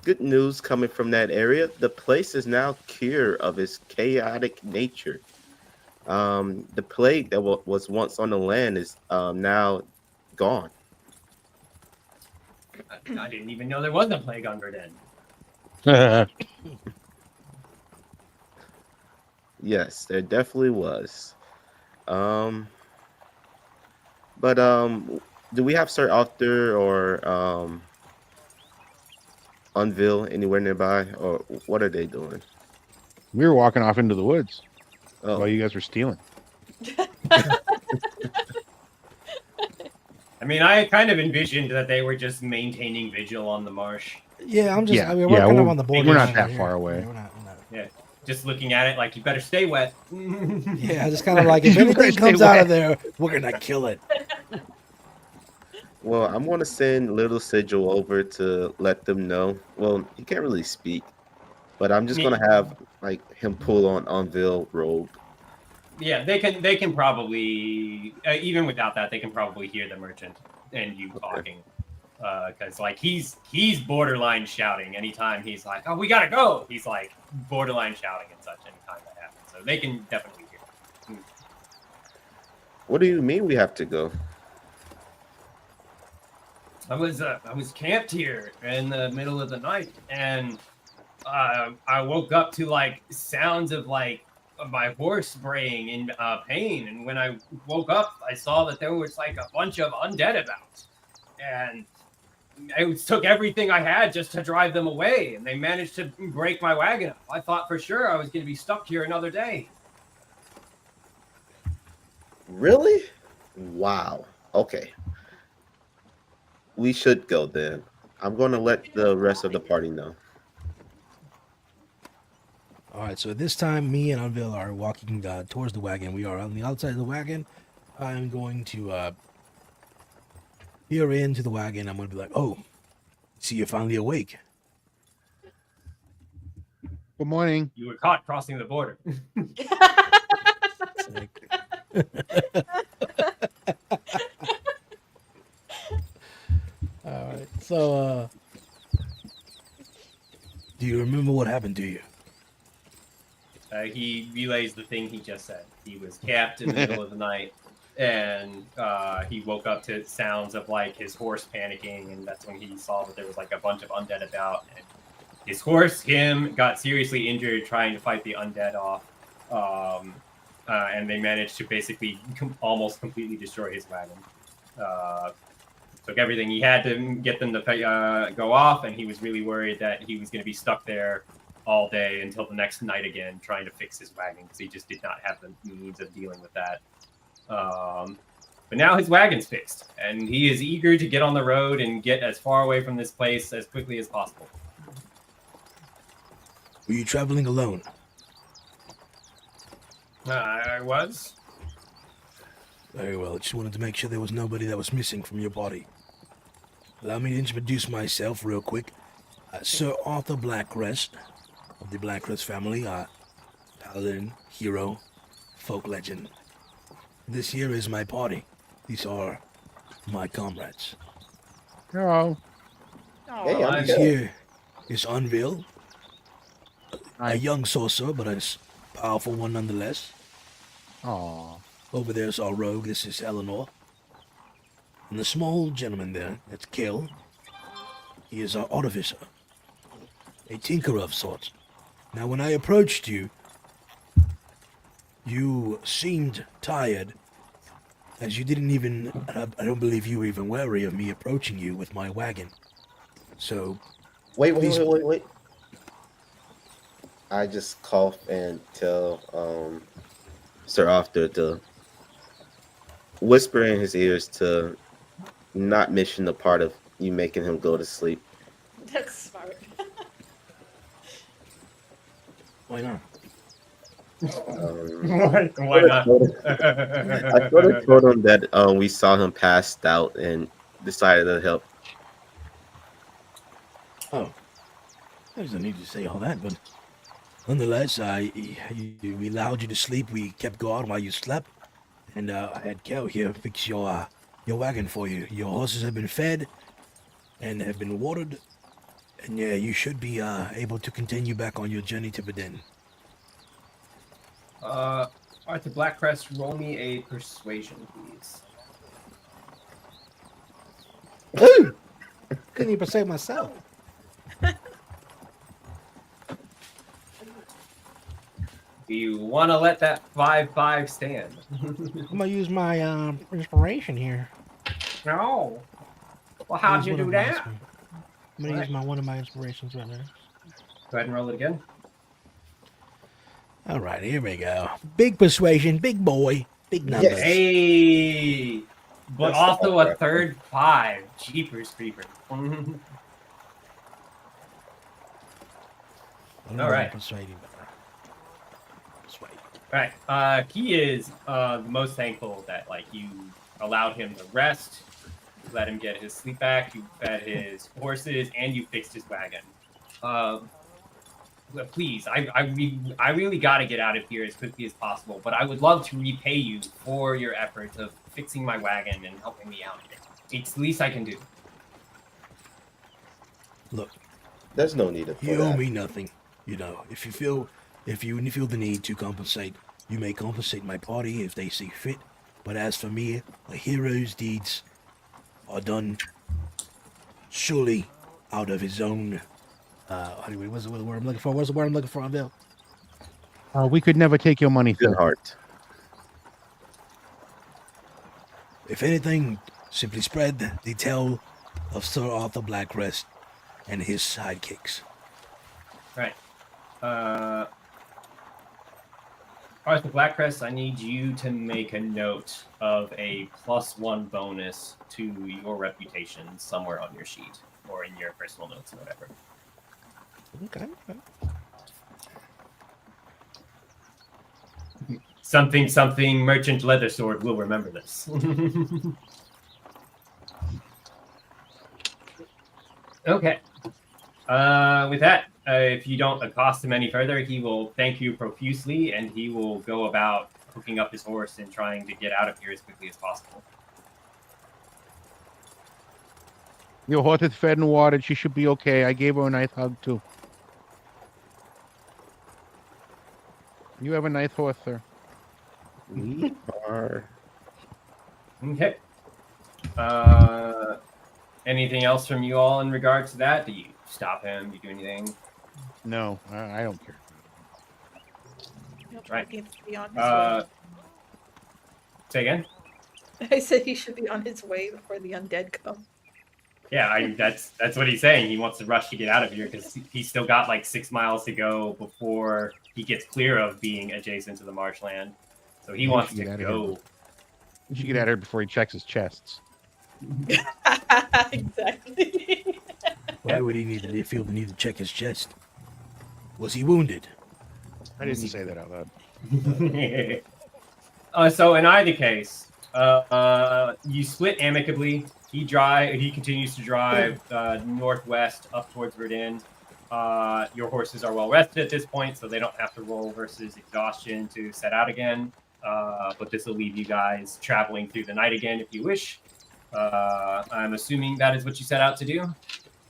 Good news coming from that area. The place is now cured of its chaotic nature. The plague that was once on the land is now gone. I didn't even know there was a plague on Verdun. Yes, there definitely was. But do we have Sir Arthur or Unveil anywhere nearby, or what are they doing? We were walking off into the woods Oh, while you guys were stealing. I mean, I kind of envisioned that they were just maintaining vigil on the marsh. Yeah, I'm just. Yeah, I mean, we're yeah, kind of we're- on the border. we're not that far away. We're not. Just looking at it like, you better stay wet. Yeah, just kind of like if You anything better stay comes out wet. of there, we're gonna kill it. well, I'm gonna send Little Sigil over to let them know. Well, he can't really speak, but I'm just gonna have like him pull on Unveil robe. Yeah, they can probably, even without that, they can probably hear the merchant and you talking. Because like he's borderline shouting anytime he's like, oh, we gotta go. He's like borderline shouting and such anytime that happens. So they can definitely hear. What do you mean we have to go? I was camped here in the middle of the night, and I woke up to like sounds of like my horse braying in pain. And when I woke up, I saw that there was like a bunch of undead about, and it took everything I had just to drive them away. And they managed to break my wagon up. I thought for sure I was going to be stuck here another day. Really? Wow. Okay. We should go then. I'm gonna let the rest of the party know. All right, so this time, me and Unveil are walking towards the wagon. We are on the outside of the wagon. I'm going to peer into the wagon. I'm going to be like, "Oh, see, you're finally awake." Good morning. You were caught crossing the border. It's like- All right, so do you remember what happened to you? He relays the thing he just said. He was camped in the middle of the night, and he woke up to sounds of like his horse panicking, and that's when he saw that there was like a bunch of undead about. And his horse, him, got seriously injured trying to fight the undead off, and they managed to basically almost completely destroy his wagon. Took everything he had to get them to go off, and he was really worried that he was going to be stuck there all day until the next night again, trying to fix his wagon because he just did not have the means of dealing with that. But now his wagon's fixed, and he is eager to get on the road and get as far away from this place as quickly as possible. Were you traveling alone? I was. Very well. I just wanted to make sure there was nobody that was missing from your body. Allow me to introduce myself real quick. Sir Arthur Blackrest of the Blackrest family. Paladin, hero, folk legend. This here is my party. These are my comrades. Oh, Hey, I'm I'm This Kael. here is Unville, I. a young sorcerer, but a powerful one nonetheless. Aw. Over there's our rogue. This is Eleanor. And the small gentleman there, that's Kael. He is our artificer, a tinkerer of sorts. Now, when I approached you, you seemed tired, as you didn't even, I don't believe you were even wary of me approaching you with my wagon. So, Wait. Please. I just cough and tell Sir Arthur to whisper in his ears to not mention the part of you making him go to sleep. That's smart. why not? Why not? I sort of told him that we saw him passed out and decided to help. Oh, there's no need to say all that, but nonetheless, we allowed you to sleep. We kept guard while you slept, and I had Kael here fix your wagon for you. Your horses have been fed and have been watered, and yeah, you should be able to continue back on your journey to Bedin. Arthur Blackcrest, roll me a persuasion, please. Couldn't even say myself. Do you want to let that 5-5 stand? I'm gonna use my inspiration here. No. Well, how'd you do that? I'm gonna use one of my inspirations right now. Go ahead and roll it again. All right, here we go. Big persuasion, big boy, big numbers. Yes. Hey, but That's also all a right. third 5. Jeepers creeper. I don't know All if right. I'm persuading, but persuade. Right. He is the most thankful that you allowed him to rest, you let him get his sleep back, you fed his horses, and you fixed his wagon. Please, I really got to get out of here as quickly as possible. But I would love to repay you for your efforts of fixing my wagon and helping me out. It's the least I can do. Look, There's no need for you owe that. me nothing. You know, if you feel the need to compensate, you may compensate my party if they see fit. But as for me, a hero's deeds are done surely out of his own. Anyway, what's the word I'm looking for? What's the word I'm looking for, Unveil? We could never take your money, Good sir. heart. If anything, simply spread the tale of Sir Arthur Blackrest and his sidekicks. Right. Arthur Blackcrest, I need you to make a note of a +1 bonus to your reputation somewhere on your sheet or in your personal notes or whatever. Okay. Something merchant leather sword will remember this. Okay. With that, if you don't accost him any further, he will thank you profusely and he will go about hooking up his horse and trying to get out of here as quickly as possible. Your horse is fed and watered. She should be okay. I gave her a nice hug, too. You have a nice horse, sir. We are. Okay. Anything else from you all in regards to that? Do you stop him? Do you do anything? No, I don't care. He'll Right. He needs to be on his way. Say again? I said he should be on his way before the undead come. Yeah, that's what he's saying. He wants to rush to get out of here because he's still got 6 miles to go before he gets clear of being adjacent to the marshland. So he wants to should get out of go. You should get at her before he checks his chests. Exactly. Why would he feel the need to check his chest? Was he wounded? I didn't say that out loud. So in either case, you split amicably. He continues to drive northwest up towards Verdun. Your horses are well rested at this point, so they don't have to roll versus exhaustion to set out again. But this will leave you guys traveling through the night again if you wish. I'm assuming that is what you set out to do.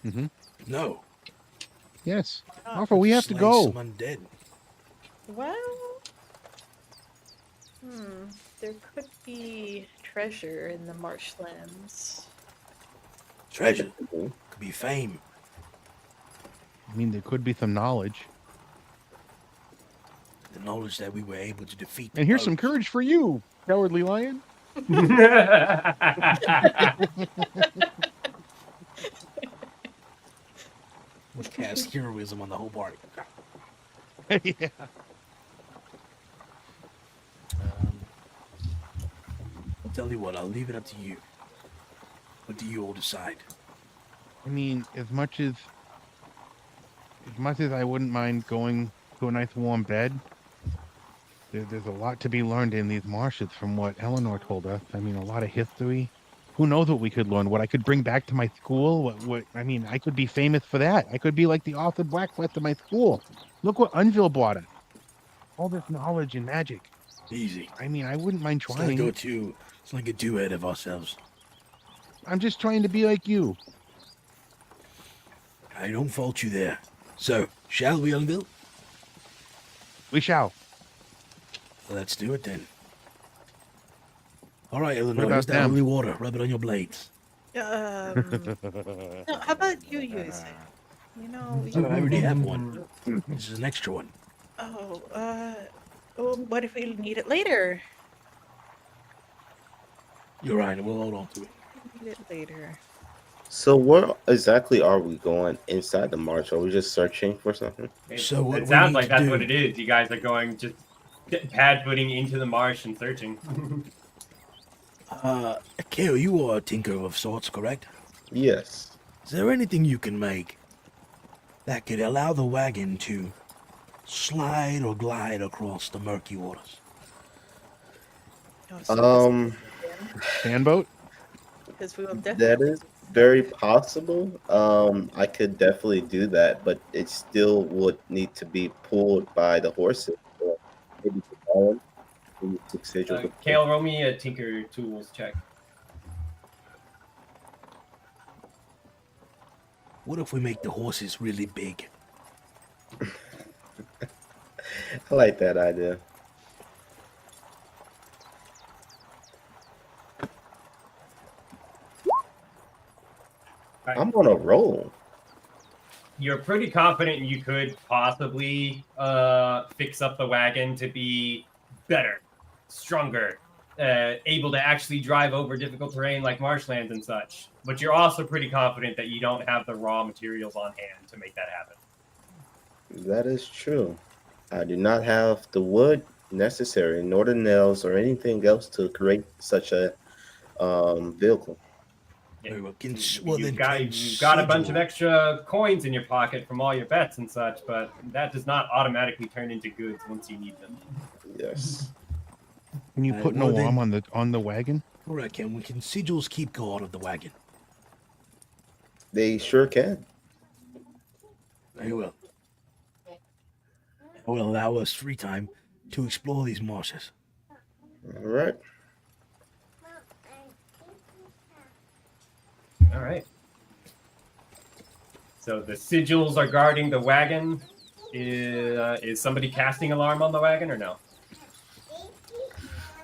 Mm-hmm. No. Yes. Alpha, we have to Slay go. some undead. Well, there could be treasure in the marshlands. Treasure. Could be fame. I mean, there could be some knowledge. The knowledge that we were able to defeat. And here's some courage for you, cowardly lion. We cast heroism on the whole party. Yeah. I'll tell you what, I'll leave it up to you. What do you all decide? I mean, as much as I wouldn't mind going to a nice warm bed, there's a lot to be learned in these marshes from what Eleanor told us. I mean, a lot of history. Who knows what we could learn? What I could bring back to my school? What I mean, I could be famous for that. I could be like the author Blackflest of my school. Look what Unville brought us. All this knowledge and magic. Easy. I mean, I wouldn't mind Let's trying. not get too ahead of ourselves. I'm just trying to be like you. I don't fault you there. So, shall we, Unville? We shall. Let's do it then. All right, Eleanor, What about use that them? holy water. Rub it on your blades. No, how about you use it? You know. I already have one. This is an extra one. Well, what if we need it later? You're right. We'll hold on to it. Need it later. So where exactly are we going inside the marsh? Are we just searching for something? So what It we sounds need like to that's do- what it is. You guys are going just pad footing into the marsh and searching. Kael, you are a tinker of sorts, correct? Yes. Is there anything you can make that could allow the wagon to slide or glide across the murky waters? Sandboat? Because we will That definitely. is very possible. I could definitely do that, but it still would need to be pulled by the horses. Or maybe the column. Kael, roll me a Tinker Tools check. What if we make the horses really big? I like that idea. I'm on a roll. You're pretty confident you could possibly fix up the wagon to be better, stronger, able to actually drive over difficult terrain like marshlands and such. But you're also pretty confident that you don't have the raw materials on hand to make that happen. That is true. I do not have the wood necessary, nor the nails or anything else to create such a vehicle. Very well. Then You've got a bunch of extra coins in your pocket from all your bets and such, but that does not automatically turn into goods once you need them. Yes. Can you put an alarm on the wagon? Correct, Ken. We can sigils keep guard of the wagon. They sure can. Very well. It will allow us free time to explore these marshes. All right. All right. So the sigils are guarding the wagon. Is somebody casting alarm on the wagon or no?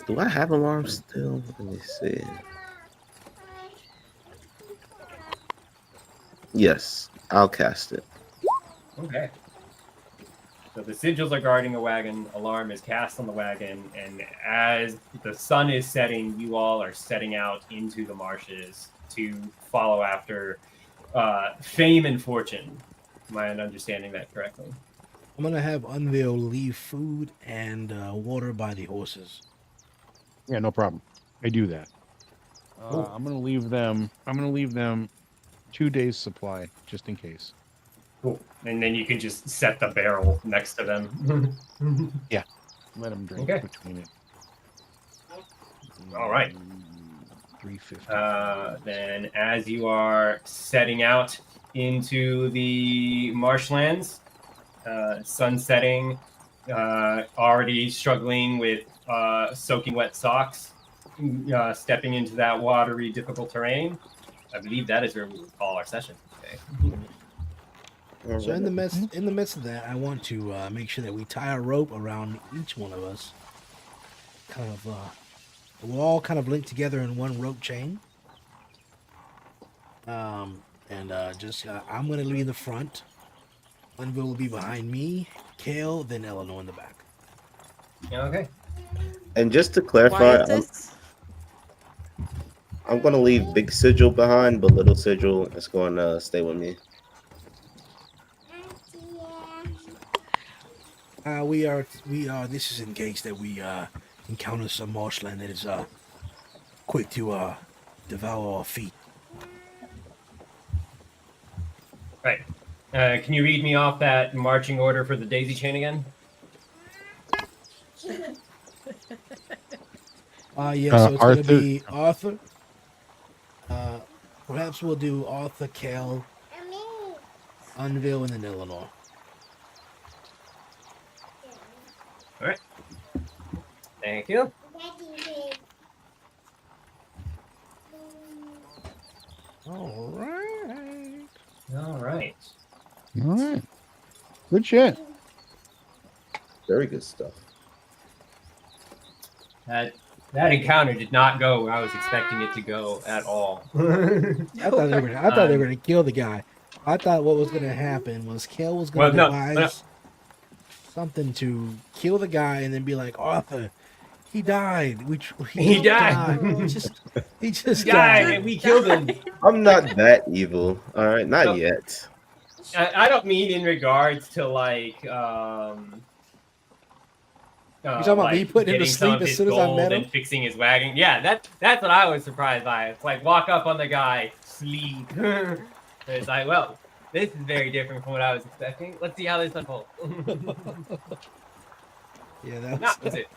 Do I have alarms still? Let me see. Yes, I'll cast it. Okay. So the sigils are guarding the wagon. Alarm is cast on the wagon, and as the sun is setting, you all are setting out into the marshes to follow after fame and fortune. Am I understanding that correctly? I'm going to have Unveil leave food and water by the horses. Yeah, no problem. I do that. Cool. I'm gonna leave them 2 days supply just in case. Cool. And then you can just set the barrel next to them. Yeah. Let him drink Okay. between it. All right. 350. Then, as you are setting out into the marshlands, sun setting, already struggling with soaking wet socks, stepping into that watery, difficult terrain. I believe that is where we will call our session today. So in the midst of that, I want to make sure that we tie a rope around each one of us. Kind of, we'll all kind of link together in one rope chain. I'm gonna be in the front. Unville will be behind me. Kael, then Eleanor in the back. Okay. And just to Why clarify, is this? I'm gonna leave Big Sigil behind, but Little Sigil is going to stay with me. This is in case that we encounter some marshland that is quick to devour our feet. Right. Can you read me off that marching order for the daisy chain again? Yeah, so it's Arthur. gonna be Arthur. Perhaps we'll do Arthur, Kael, Unville, and then Eleanor. All right. Thank you. All right. All right. All right. Good shit. Very good stuff. That encounter did not go where I was expecting it to go at all. I thought they were gonna kill the guy. I thought what was gonna happen was Kael was gonna devise something to kill the guy and then be like, Arthur, he died. He died. He just died, died. and we killed him. I'm not that evil. All right, not No. yet. I don't mean in regards to like You talking about me putting him to getting some sleep of as his soon as I gold met him? and fixing his wagon. Yeah, that's what I was surprised by. It's like walk up on the guy, sleep. It's like, well, this is very different from what I was expecting. Let's see how this unfolds. Yeah, that was it.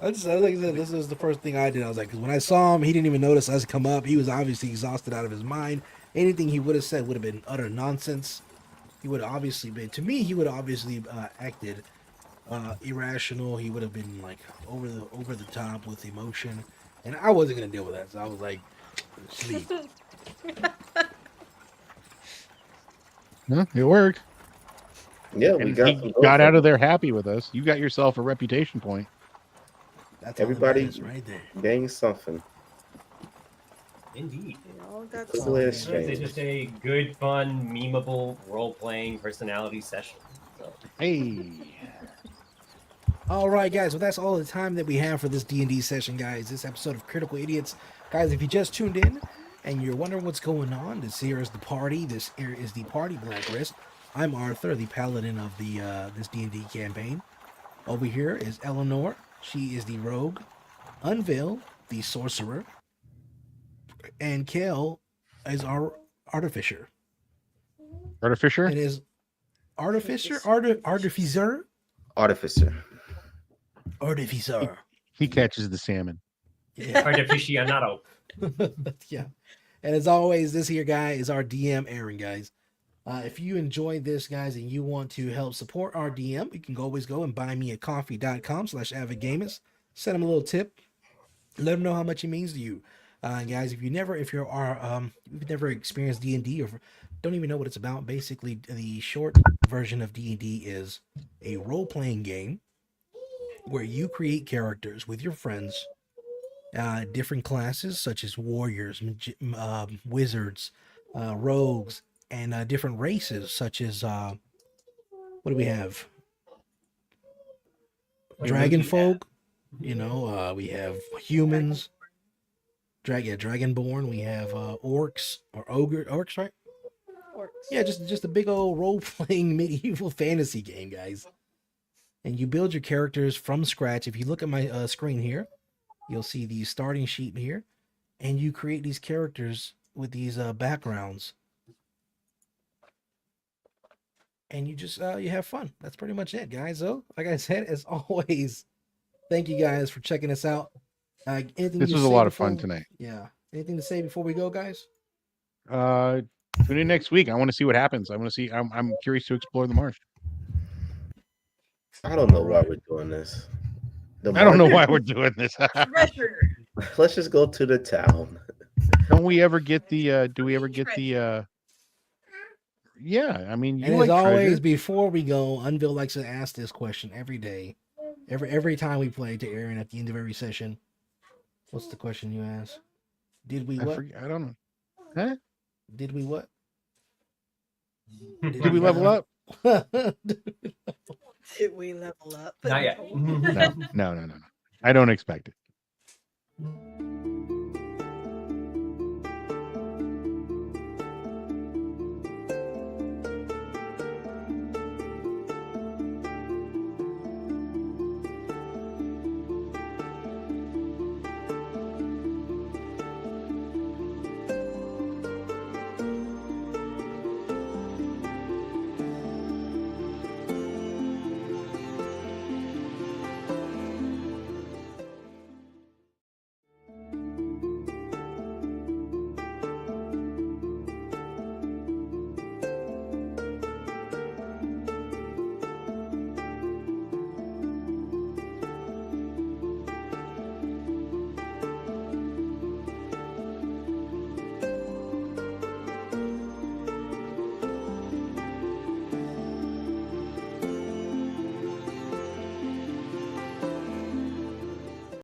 Like I said, this was the first thing I did. I was like, because when I saw him, he didn't even notice us come up. He was obviously exhausted out of his mind. Anything he would have said would have been utter nonsense. He would have obviously been, to me, he would have obviously acted irrational. He would have been like over the top with emotion, and I wasn't gonna deal with that. So I was like, sleep. No, it worked. Yeah, we And got. he got out of there happy with us. You got yourself a reputation point. That's Everybody- all that matters right there. Getting something. Indeed. We all got It's all a that It's strange. just a good, fun, memeable role-playing personality session. So, Hey. All right, guys. Well, that's all the time that we have for this D&D session, guys. This episode of Critical Idiots, guys. If you just tuned in and you're wondering what's going on, this here is the party. This here is the party Blacklist. I'm Arthur, the paladin of the this D&D campaign. Over here is Eleanor. She is the rogue. Unveil, the sorcerer. And Kael is our artificer. Artificer? And is artificer? Artificer? Artificer. Artificer. He catches the salmon. Yeah. artificianato. Yeah. And as always, this here guy is our DM, Aaron, guys. If you enjoyed this, guys, and you want to help support our DM, you can always go and buymeacoffee.com/avidgamers. Send him a little tip. Let him know how much it means to you. Guys, if you've never experienced D&D or don't even know what it's about, basically the short version of D&D is a role-playing game where you create characters with your friends, different classes such as warriors, wizards, rogues, and different races such as what do we have? Dragon folk. You know, we have humans. Dragonborn. We have orcs or orcs, right? Orcs. Yeah, just a big old role-playing medieval fantasy game, guys. And you build your characters from scratch. If you look at my screen here, you'll see the starting sheet here, and you create these characters with these backgrounds. and you just you have fun. That's pretty much it, guys. So, like I said, as always, thank you guys for checking us out. Anything This to was a say lot of before- fun tonight. Yeah. Anything to say before we go, guys? Tune in next week. I want to see what happens. I want to see. I'm curious to explore the marsh. I don't know why we're doing this. The I don't know market- why we're doing this. Treasure. Let's just go to the town. Don't we ever get the? Do we ever get the? Yeah, I mean, you And like as always, treasure. before we go, Unville likes to ask this question every day, every time we play to Aaron at the end of every session. What's the question you ask? Did we what? I don't know. Huh? Did we what? Did we level up? Did we level up? Not yet. No. I don't expect it.